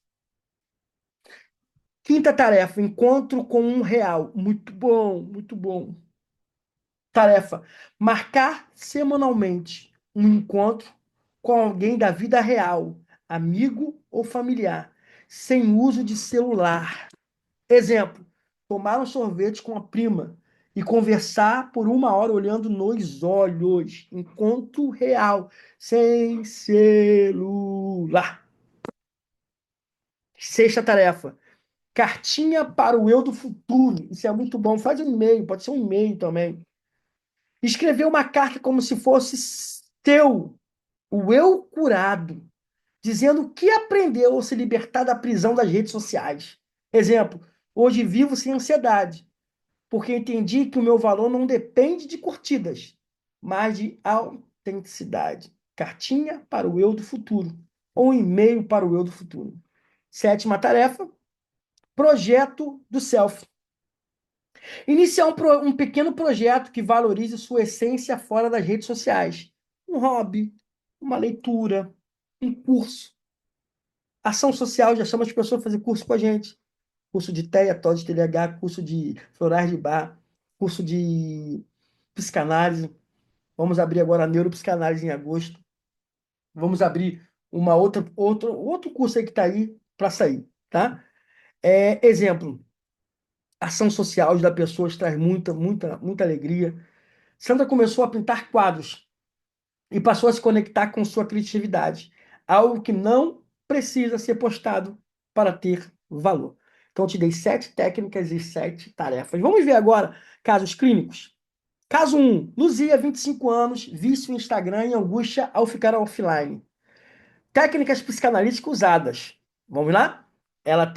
Quinta tarefa: encontro com um real. Muito bom, muito bom. Tarefa: marcar semanalmente um encontro com alguém da vida real, amigo ou familiar, sem uso de celular. Exemplo: tomar um sorvete com a prima e conversar por 1 hora olhando nos olhos. Encontro real, sem celular. Sexta tarefa: cartinha para o eu do futuro. Isso é muito bom. Faz um e-mail, pode ser um e-mail também. Escrever uma carta como se fosse teu, o eu curado, dizendo o que aprendeu ao se libertar da prisão das redes sociais. Exemplo: hoje vivo sem ansiedade, porque entendi que o meu valor não depende de curtidas, mas de autenticidade. Cartinha para o eu do futuro, ou um e-mail para o eu do futuro. Sétima tarefa: projeto do self. Iniciar um pequeno projeto que valorize sua essência fora das redes sociais. Um hobby, uma leitura, um curso. Ação social já chama as pessoas a fazer curso com a gente. Curso de TEA, TOD, TDAH, curso de florais de bar, curso de psicanálise. Vamos abrir agora a neuropsicanálise em agosto. Vamos abrir outro curso aí que está aí para sair, tá? Exemplo: ação social da pessoa traz muita, muita, muita alegria. Sandra começou a pintar quadros e passou a se conectar com sua criatividade, algo que não precisa ser postado para ter valor. Então, eu te dei 7 técnicas e 7 tarefas. Vamos ver agora casos clínicos. Caso 1, Luzia, 25 anos, vício em Instagram e angústia ao ficar offline. Técnicas psicanalíticas usadas. Vamos lá? Ela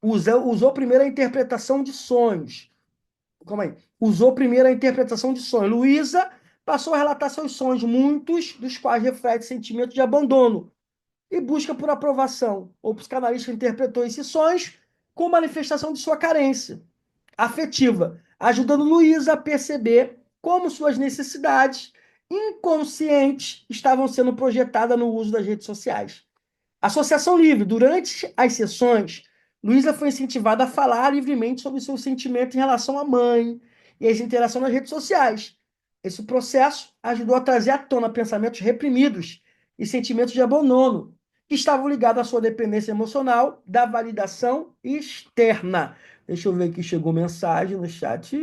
usou primeiro a interpretação de sonhos. Calma aí. Usou primeiro a interpretação de sonhos. Luísa passou a relatar seus sonhos, muitos dos quais refletem sentimento de abandono e busca por aprovação. O psicanalista interpretou esses sonhos como manifestação de sua carência afetiva, ajudando Luísa a perceber como suas necessidades inconscientes estavam sendo projetadas no uso das redes sociais. Associação livre. Durante as sessões, Luísa foi incentivada a falar livremente sobre seus sentimentos em relação à mãe e as interações nas redes sociais. Esse processo ajudou a trazer à tona pensamentos reprimidos e sentimentos de abandono, que estavam ligados à sua dependência emocional da validação externa. Deixa eu ver aqui, chegou mensagem no chat.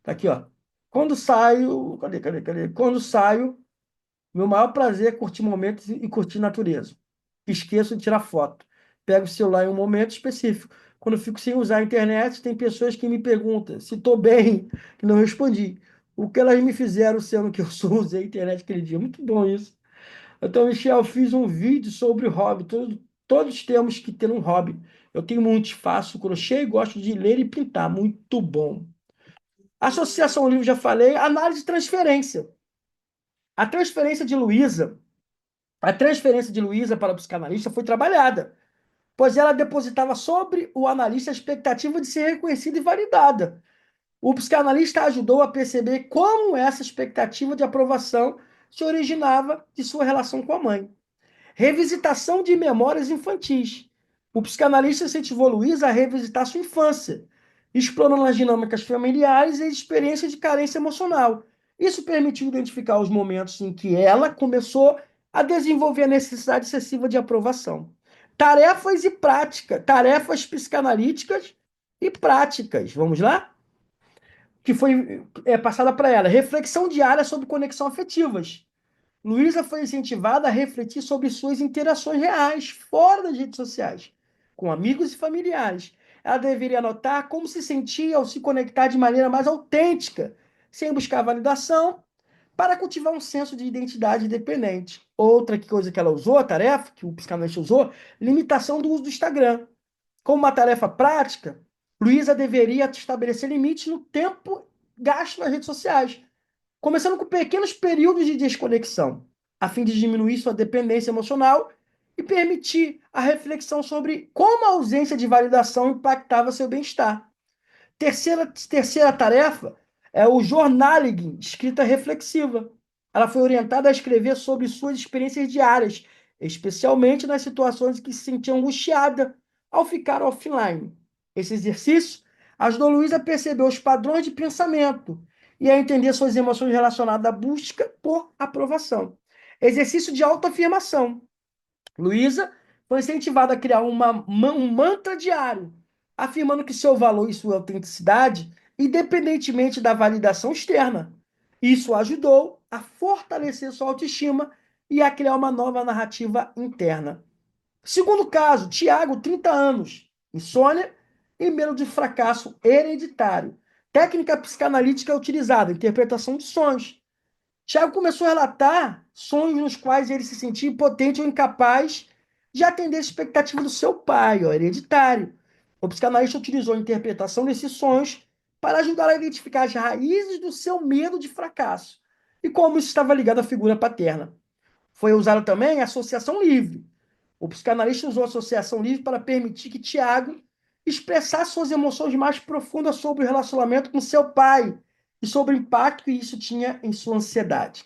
Tá aqui, ó. Quando saio. Cadê? Quando saio, meu maior prazer é curtir momentos e curtir natureza. Esqueço de tirar foto. Pego o celular em um momento específico. Quando eu fico sem usar a internet, tem pessoas que me perguntam se estou bem, e não respondi. O que elas me fizeram sendo que eu só usei a internet aquele dia. Muito bom isso. Então, Michel, fiz um vídeo sobre hobby. Todos temos que ter um hobby. Eu tenho muitos, faço crochê e gosto de ler e pintar. Muito bom. Associação livre, já falei. Análise de transferência. A transferência de Luísa A transferência de Luísa para o psicanalista foi trabalhada, pois ela depositava sobre o analista a expectativa de ser reconhecida e validada. O psicanalista ajudou a perceber como essa expectativa de aprovação se originava de sua relação com a mãe. Revisitação de memórias infantis. O psicanalista incentivou Luísa a revisitar sua infância, explorando as dinâmicas familiares e experiências de carência emocional. Isso permitiu identificar os momentos em que ela começou a desenvolver a necessidade excessiva de aprovação. Tarefas psicanalíticas e práticas. Vamos lá? Que foi passada para ela. Reflexão diária sobre conexão afetivas. Luísa foi incentivada a refletir sobre suas interações reais, fora das redes sociais, com amigos e familiares. Ela deveria anotar como se sentia ao se conectar de maneira mais autêntica, sem buscar validação, para cultivar um senso de identidade independente. Outra coisa que ela usou, a tarefa que o psicanalista usou, limitação do uso do Instagram. Como uma tarefa prática, Luísa deveria estabelecer limites no tempo gasto nas redes sociais, começando com pequenos períodos de desconexão, a fim de diminuir sua dependência emocional e permitir a reflexão sobre como a ausência de validação impactava seu bem-estar. Terceira tarefa é o journaling, escrita reflexiva. Ela foi orientada a escrever sobre suas experiências diárias, especialmente nas situações em que se sentia angustiada ao ficar offline. Esse exercício ajudou Luísa a perceber os padrões de pensamento e a entender suas emoções relacionadas à busca por aprovação. Exercício de autoafirmação. Luísa foi incentivada a criar um mantra diário, afirmando que seu valor e sua autenticidade, independentemente da validação externa. Isso ajudou a fortalecer sua autoestima e a criar uma nova narrativa interna. Segundo caso, Tiago, 30 anos, insônia e medo de fracasso hereditário. Técnica psicanalítica utilizada, interpretação de sonhos. Tiago começou a relatar sonhos nos quais ele se sentia impotente ou incapaz de atender a expectativa do seu pai, ó, hereditário. O psicanalista utilizou a interpretação desses sonhos para ajudar a identificar as raízes do seu medo de fracasso e como isso estava ligado à figura paterna. Foi usado também a associação livre. O psicanalista usou a associação livre para permitir que Tiago expressasse suas emoções mais profundas sobre o relacionamento com seu pai e sobre o impacto que isso tinha em sua ansiedade.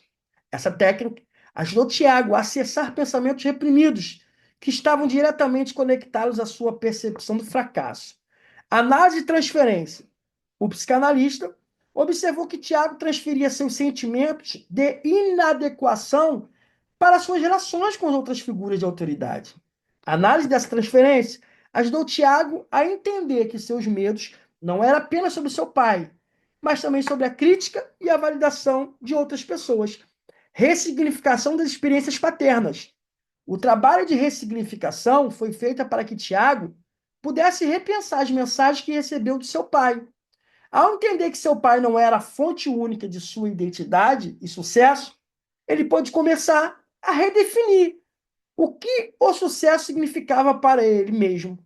Essa técnica ajudou Tiago a acessar pensamentos reprimidos que estavam diretamente conectados à sua percepção do fracasso. Análise de transferência. O psicanalista observou que Tiago transferia seus sentimentos de inadequação para suas relações com as outras figuras de autoridade. A análise dessa transferência ajudou Tiago a entender que seus medos não eram apenas sobre seu pai, mas também sobre a crítica e a validação de outras pessoas. Ressignificação das experiências paternas. O trabalho de ressignificação foi feito para que Tiago pudesse repensar as mensagens que recebeu de seu pai. Ao entender que seu pai não era a fonte única de sua identidade e sucesso, ele pôde começar a redefinir o que o sucesso significava para ele mesmo.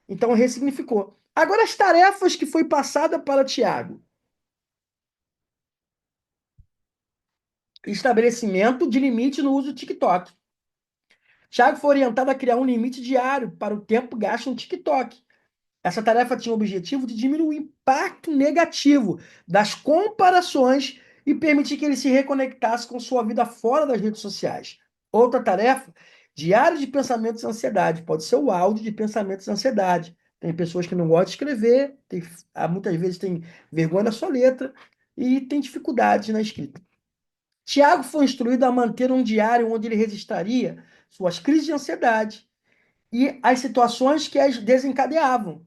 Então, ressignificou. Agora, as tarefas que foi passada para Tiago. Estabelecimento de limite no uso do TikTok. Tiago foi orientado a criar um limite diário para o tempo gasto no TikTok. Essa tarefa tinha o objetivo de diminuir o impacto negativo das comparações e permitir que ele se reconectasse com sua vida fora das redes sociais. Outra tarefa, diário de pensamentos e ansiedade. Pode ser o áudio de pensamentos e ansiedade. Tem pessoas que não gostam de escrever, muitas vezes tem vergonha da sua letra e tem dificuldades na escrita. Tiago foi instruído a manter um diário onde ele registraria suas crises de ansiedade e as situações que as desencadeavam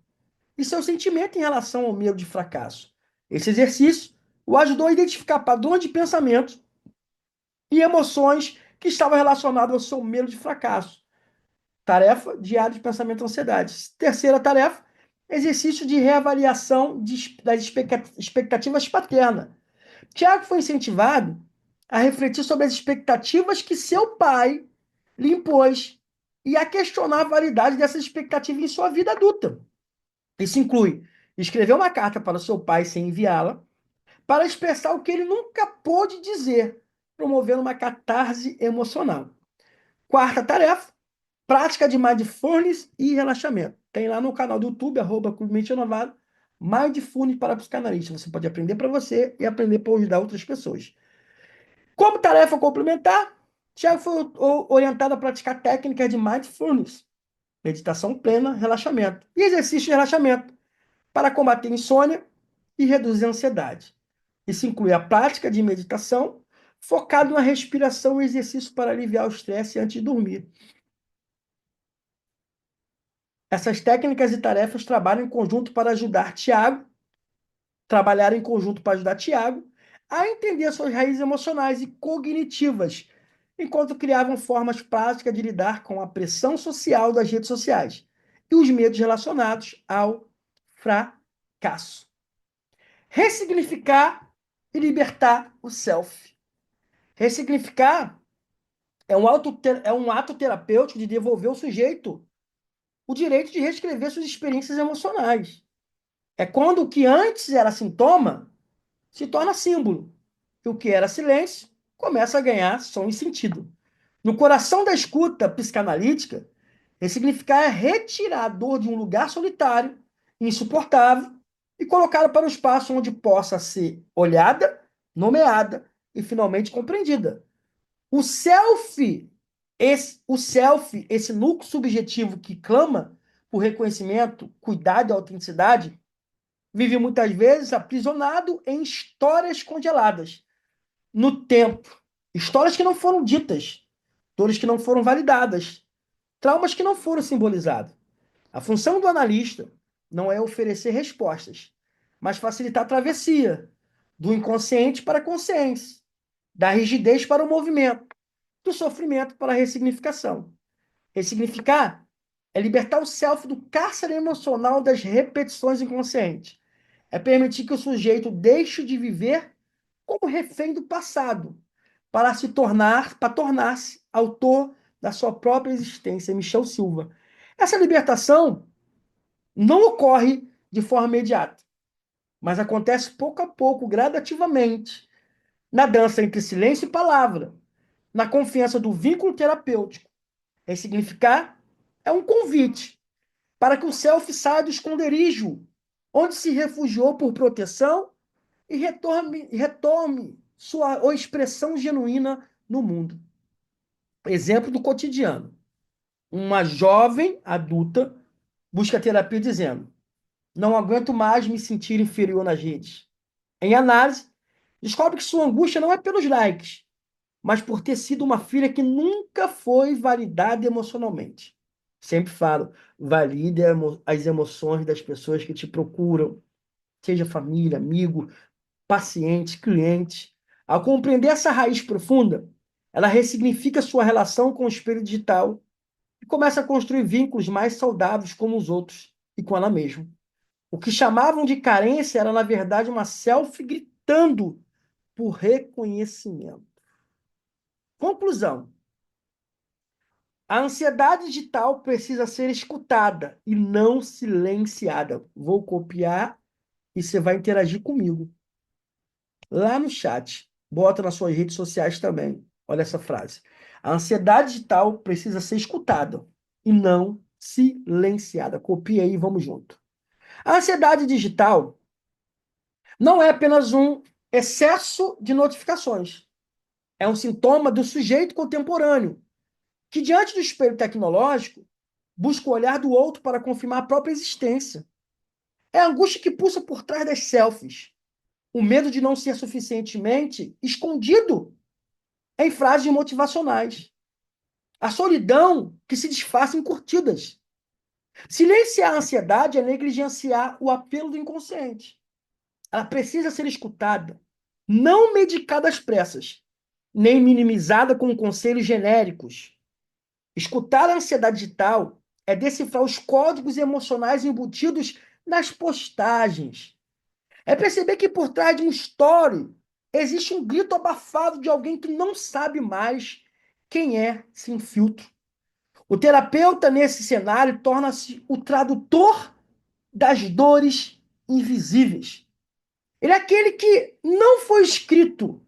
e seu sentimento em relação ao medo de fracasso. Esse exercício o ajudou a identificar padrões de pensamento e emoções que estavam relacionados ao seu medo de fracasso. Tarefa, diário de pensamento e ansiedade. Terceira tarefa, exercício de reavaliação das expectativas paternas. Tiago foi incentivado a refletir sobre as expectativas que seu pai lhe impôs e a questionar a validade dessas expectativas em sua vida adulta. Isso inclui escrever uma carta para o seu pai sem enviá-la, para expressar o que ele nunca pôde dizer, promovendo uma catarse emocional. Quarta tarefa, prática de mindfulness e relaxamento. Tem lá no canal do YouTube, Clube Mente Renovado, Mindfulness para psicanalistas. Você pode aprender para você e aprender para ajudar outras pessoas. Como tarefa complementar, Tiago foi orientado a praticar técnicas de mindfulness, meditação plena, relaxamento e exercício de relaxamento para combater insônia e reduzir a ansiedade. Isso inclui a prática de meditação focado na respiração e exercício para aliviar o estresse antes de dormir. Essas técnicas e tarefas trabalham em conjunto para ajudar Tiago, a entender suas raízes emocionais e cognitivas, enquanto criavam formas práticas de lidar com a pressão social das redes sociais e os medos relacionados ao fracasso. Ressignificar e libertar o self. Ressignificar é um ato terapêutico de devolver ao sujeito o direito de reescrever suas experiências emocionais. É quando o que antes era sintoma se torna símbolo, e o que era silêncio começa a ganhar som e sentido. No coração da escuta psicanalítica, ressignificar é retirar a dor de um lugar solitário, insuportável, e colocá-la para um espaço onde possa ser olhada, nomeada e finalmente compreendida. Esse núcleo subjetivo que clama por reconhecimento, cuidado e autenticidade, vive muitas vezes aprisionado em histórias congeladas no tempo. Histórias que não foram ditas, dores que não foram validadas, traumas que não foram simbolizados. A função do analista não é oferecer respostas, mas facilitar a travessia do inconsciente para a consciência, da rigidez para o movimento, do sofrimento para a ressignificação. Ressignificar é libertar o self do cárcere emocional das repetições inconscientes. É permitir que o sujeito deixe de viver como refém do passado, para tornar-se autor da sua própria existência. Michel Silva. Essa libertação não ocorre de forma imediata, mas acontece pouco a pouco, gradativamente, na dança entre silêncio e palavra, na confiança do vínculo terapêutico. Ressignificar é um convite para que o self saia do esconderijo, onde se refugiou por proteção e retome sua expressão genuína no mundo. Exemplo do cotidiano. Uma jovem adulta busca terapia dizendo: não aguento mais me sentir inferior nas redes. Em análise, descobre que sua angústia não é pelos likes, mas por ter sido uma filha que nunca foi validada emocionalmente. Sempre falo, valide as emoções das pessoas que te procuram, seja família, amigo, paciente, cliente. Ao compreender essa raiz profunda, ela ressignifica sua relação com o espelho digital e começa a construir vínculos mais saudáveis com os outros. e com ela mesma. O que chamavam de carência era, na verdade, uma o que chamavam de carência era, na verdade, uma selfie gritando por reconhecimento. Conclusão: a ansiedade digital precisa ser escutada e não silenciada. Vou copiar e você vai interagir comigo. Lá no chat, bota nas suas redes sociais também. Olha essa frase. A ansiedade digital precisa ser escutada e não silenciada. Copia aí, vamos junto. A ansiedade digital não é apenas um excesso de notificações. É um sintoma do sujeito contemporâneo, que, diante do espelho tecnológico, busca o olhar do outro para confirmar a própria existência. É a angústia que pulsa por trás das selfies, o medo de não ser suficientemente escondido em frases motivacionais, a solidão que se disfarça em curtidas. Silenciar a ansiedade é negligenciar o apelo do inconsciente. Ela precisa ser escutada, não medicada às pressas, nem minimizada com conselhos genéricos. Escutar a ansiedade digital é decifrar os códigos emocionais embutidos nas postagens. É perceber que por trás de um story existe um grito abafado de alguém que não sabe mais quem é sem filtro. O terapeuta, nesse cenário, torna-se o tradutor das dores invisíveis. Ele é aquele que não foi escrito,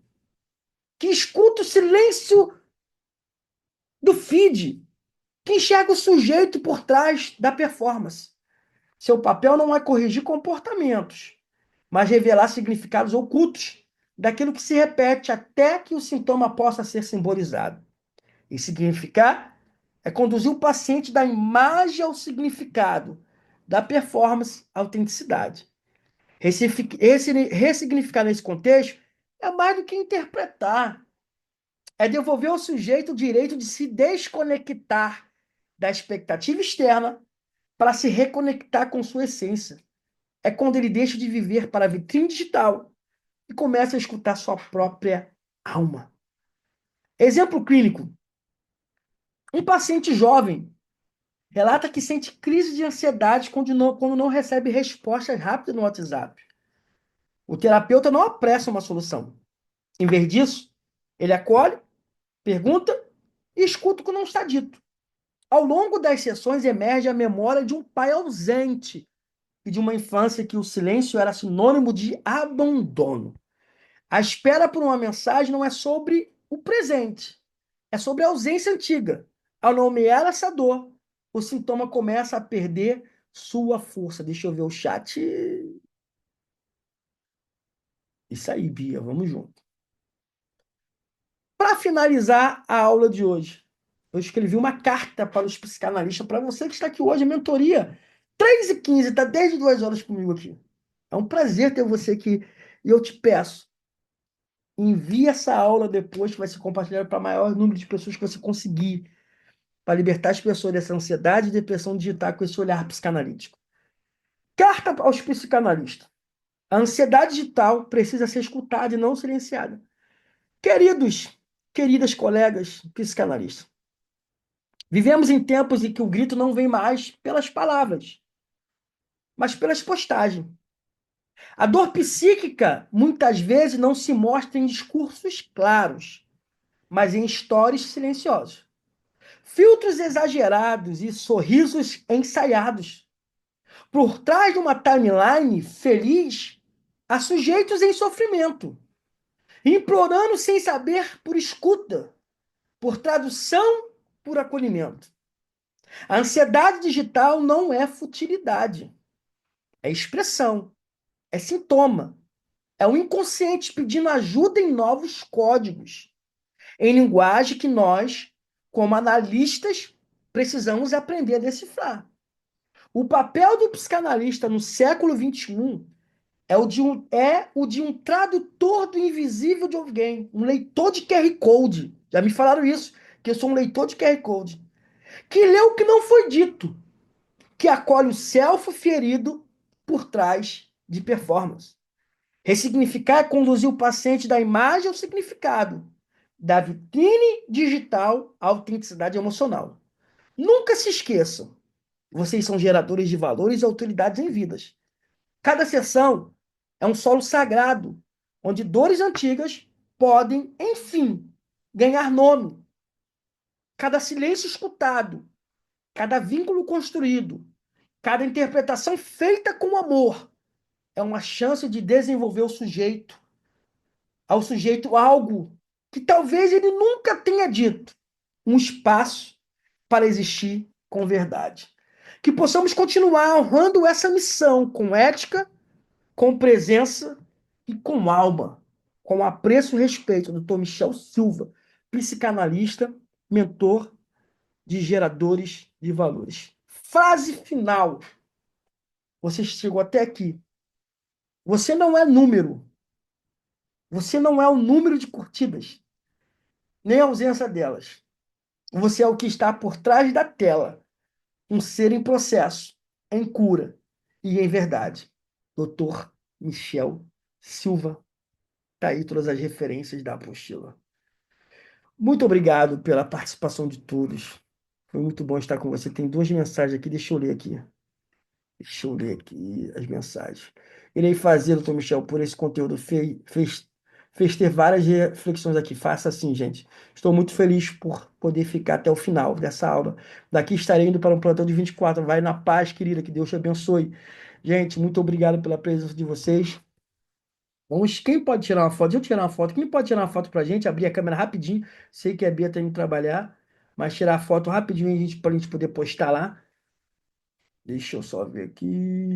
que escuta o silêncio do feed, que enxerga o sujeito por trás da performance. Seu papel não é corrigir comportamentos, mas revelar significados ocultos daquilo que se repete até que o sintoma possa ser simbolizado. E significar é conduzir o paciente da imagem ao significado, da performance à autenticidade. Ressignificar nesse contexto é mais do que interpretar, é devolver ao sujeito o direito de se desconectar da expectativa externa para se reconectar com sua essência. É quando ele deixa de viver para a vitrine digital e começa a escutar sua própria alma. Exemplo clínico: um paciente jovem relata que sente crise de ansiedade quando não recebe respostas rápidas no WhatsApp. O terapeuta não apressa uma solução. Em vez disso, ele acolhe, pergunta e escuta o que não está dito. Ao longo das sessões emerge a memória de um pai ausente e de uma infância que o silêncio era sinônimo de abandono. A espera por uma mensagem não é sobre o presente, é sobre a ausência antiga. Ao nomear essa dor, o sintoma começa a perder sua força. Deixa eu ver o chat. Isso aí, Bia, vamos junto. Para finalizar a aula de hoje, eu escrevi uma carta para os psicanalistas, para você que está aqui hoje, a mentoria 3h15, está desde 2 horas comigo aqui. É um prazer ter você aqui. E eu te peço, envie essa aula depois, que vai ser compartilhada para o maior número de pessoas que você conseguir, para libertar as pessoas dessa ansiedade e depressão digital com esse olhar psicanalítico. Carta aos psicanalistas. A ansiedade digital precisa ser escutada e não silenciada. Queridos, queridas colegas psicanalistas, vivemos em tempos em que o grito não vem mais pelas palavras, mas pelas postagens. A dor psíquica muitas vezes não se mostra em discursos claros, mas em stories silenciosos. Filtros exagerados e sorrisos ensaiados. Por trás de uma timeline feliz, há sujeitos em sofrimento, implorando sem saber por escuta, por tradução, por acolhimento. A ansiedade digital não é futilidade, é expressão, é sintoma, é o inconsciente pedindo ajuda em novos códigos, em linguagem que nós, como analistas, precisamos aprender a decifrar. O papel do psicanalista no século XXI é o de um tradutor do invisível de alguém, um leitor de QR Code. Já me falaram isso, que eu sou um leitor de QR Code. Que lê o que não foi dito, que acolhe o self ferido por trás de performance. Ressignificar é conduzir o paciente da imagem ao significado, da vitrine digital à autenticidade emocional. Nunca se esqueçam, Vocês são geradores de valores e autoridades em vidas. Cada sessão é um solo sagrado, onde dores antigas podem, enfim, ganhar nome. Cada silêncio escutado, cada vínculo construído, cada interpretação feita com amor é uma chance de desenvolver ao sujeito algo que talvez ele nunca tenha dito, um espaço para existir com verdade. Que possamos continuar honrando essa missão com ética, com presença e com alma, com apreço e respeito, Dr. Michel Silva, psicanalista, mentor de geradores de valores. Frase final. Você chegou até aqui. Você não é número. Você não é o número de curtidas, nem a ausência delas. Você é o que está por trás da tela. Um ser em processo, em cura e em verdade. Dr. Michel Silva. Tá aí todas as referências da apostila. Muito obrigado pela participação de todos. Foi muito bom estar com você. Tem duas mensagens aqui, deixa eu ler aqui. Deixa eu ler aqui as mensagens. Irei fazer, doutor Michel, por esse conteúdo. Fez ter várias reflexões aqui. Faça assim, gente. Estou muito feliz por poder ficar até o final dessa aula. Daqui estarei indo para um plantão de 24. Vai na paz, querida. Que Deus te abençoe. Gente, muito obrigado pela presença de vocês. Vamos, quem pode tirar uma foto? Deixa eu tirar uma foto. Quem pode tirar uma foto pra gente? Abrir a câmera rapidinho. Sei que a Bia tá indo trabalhar, mas tirar a foto rapidinho pra gente poder postar lá. Deixa eu só ver aqui.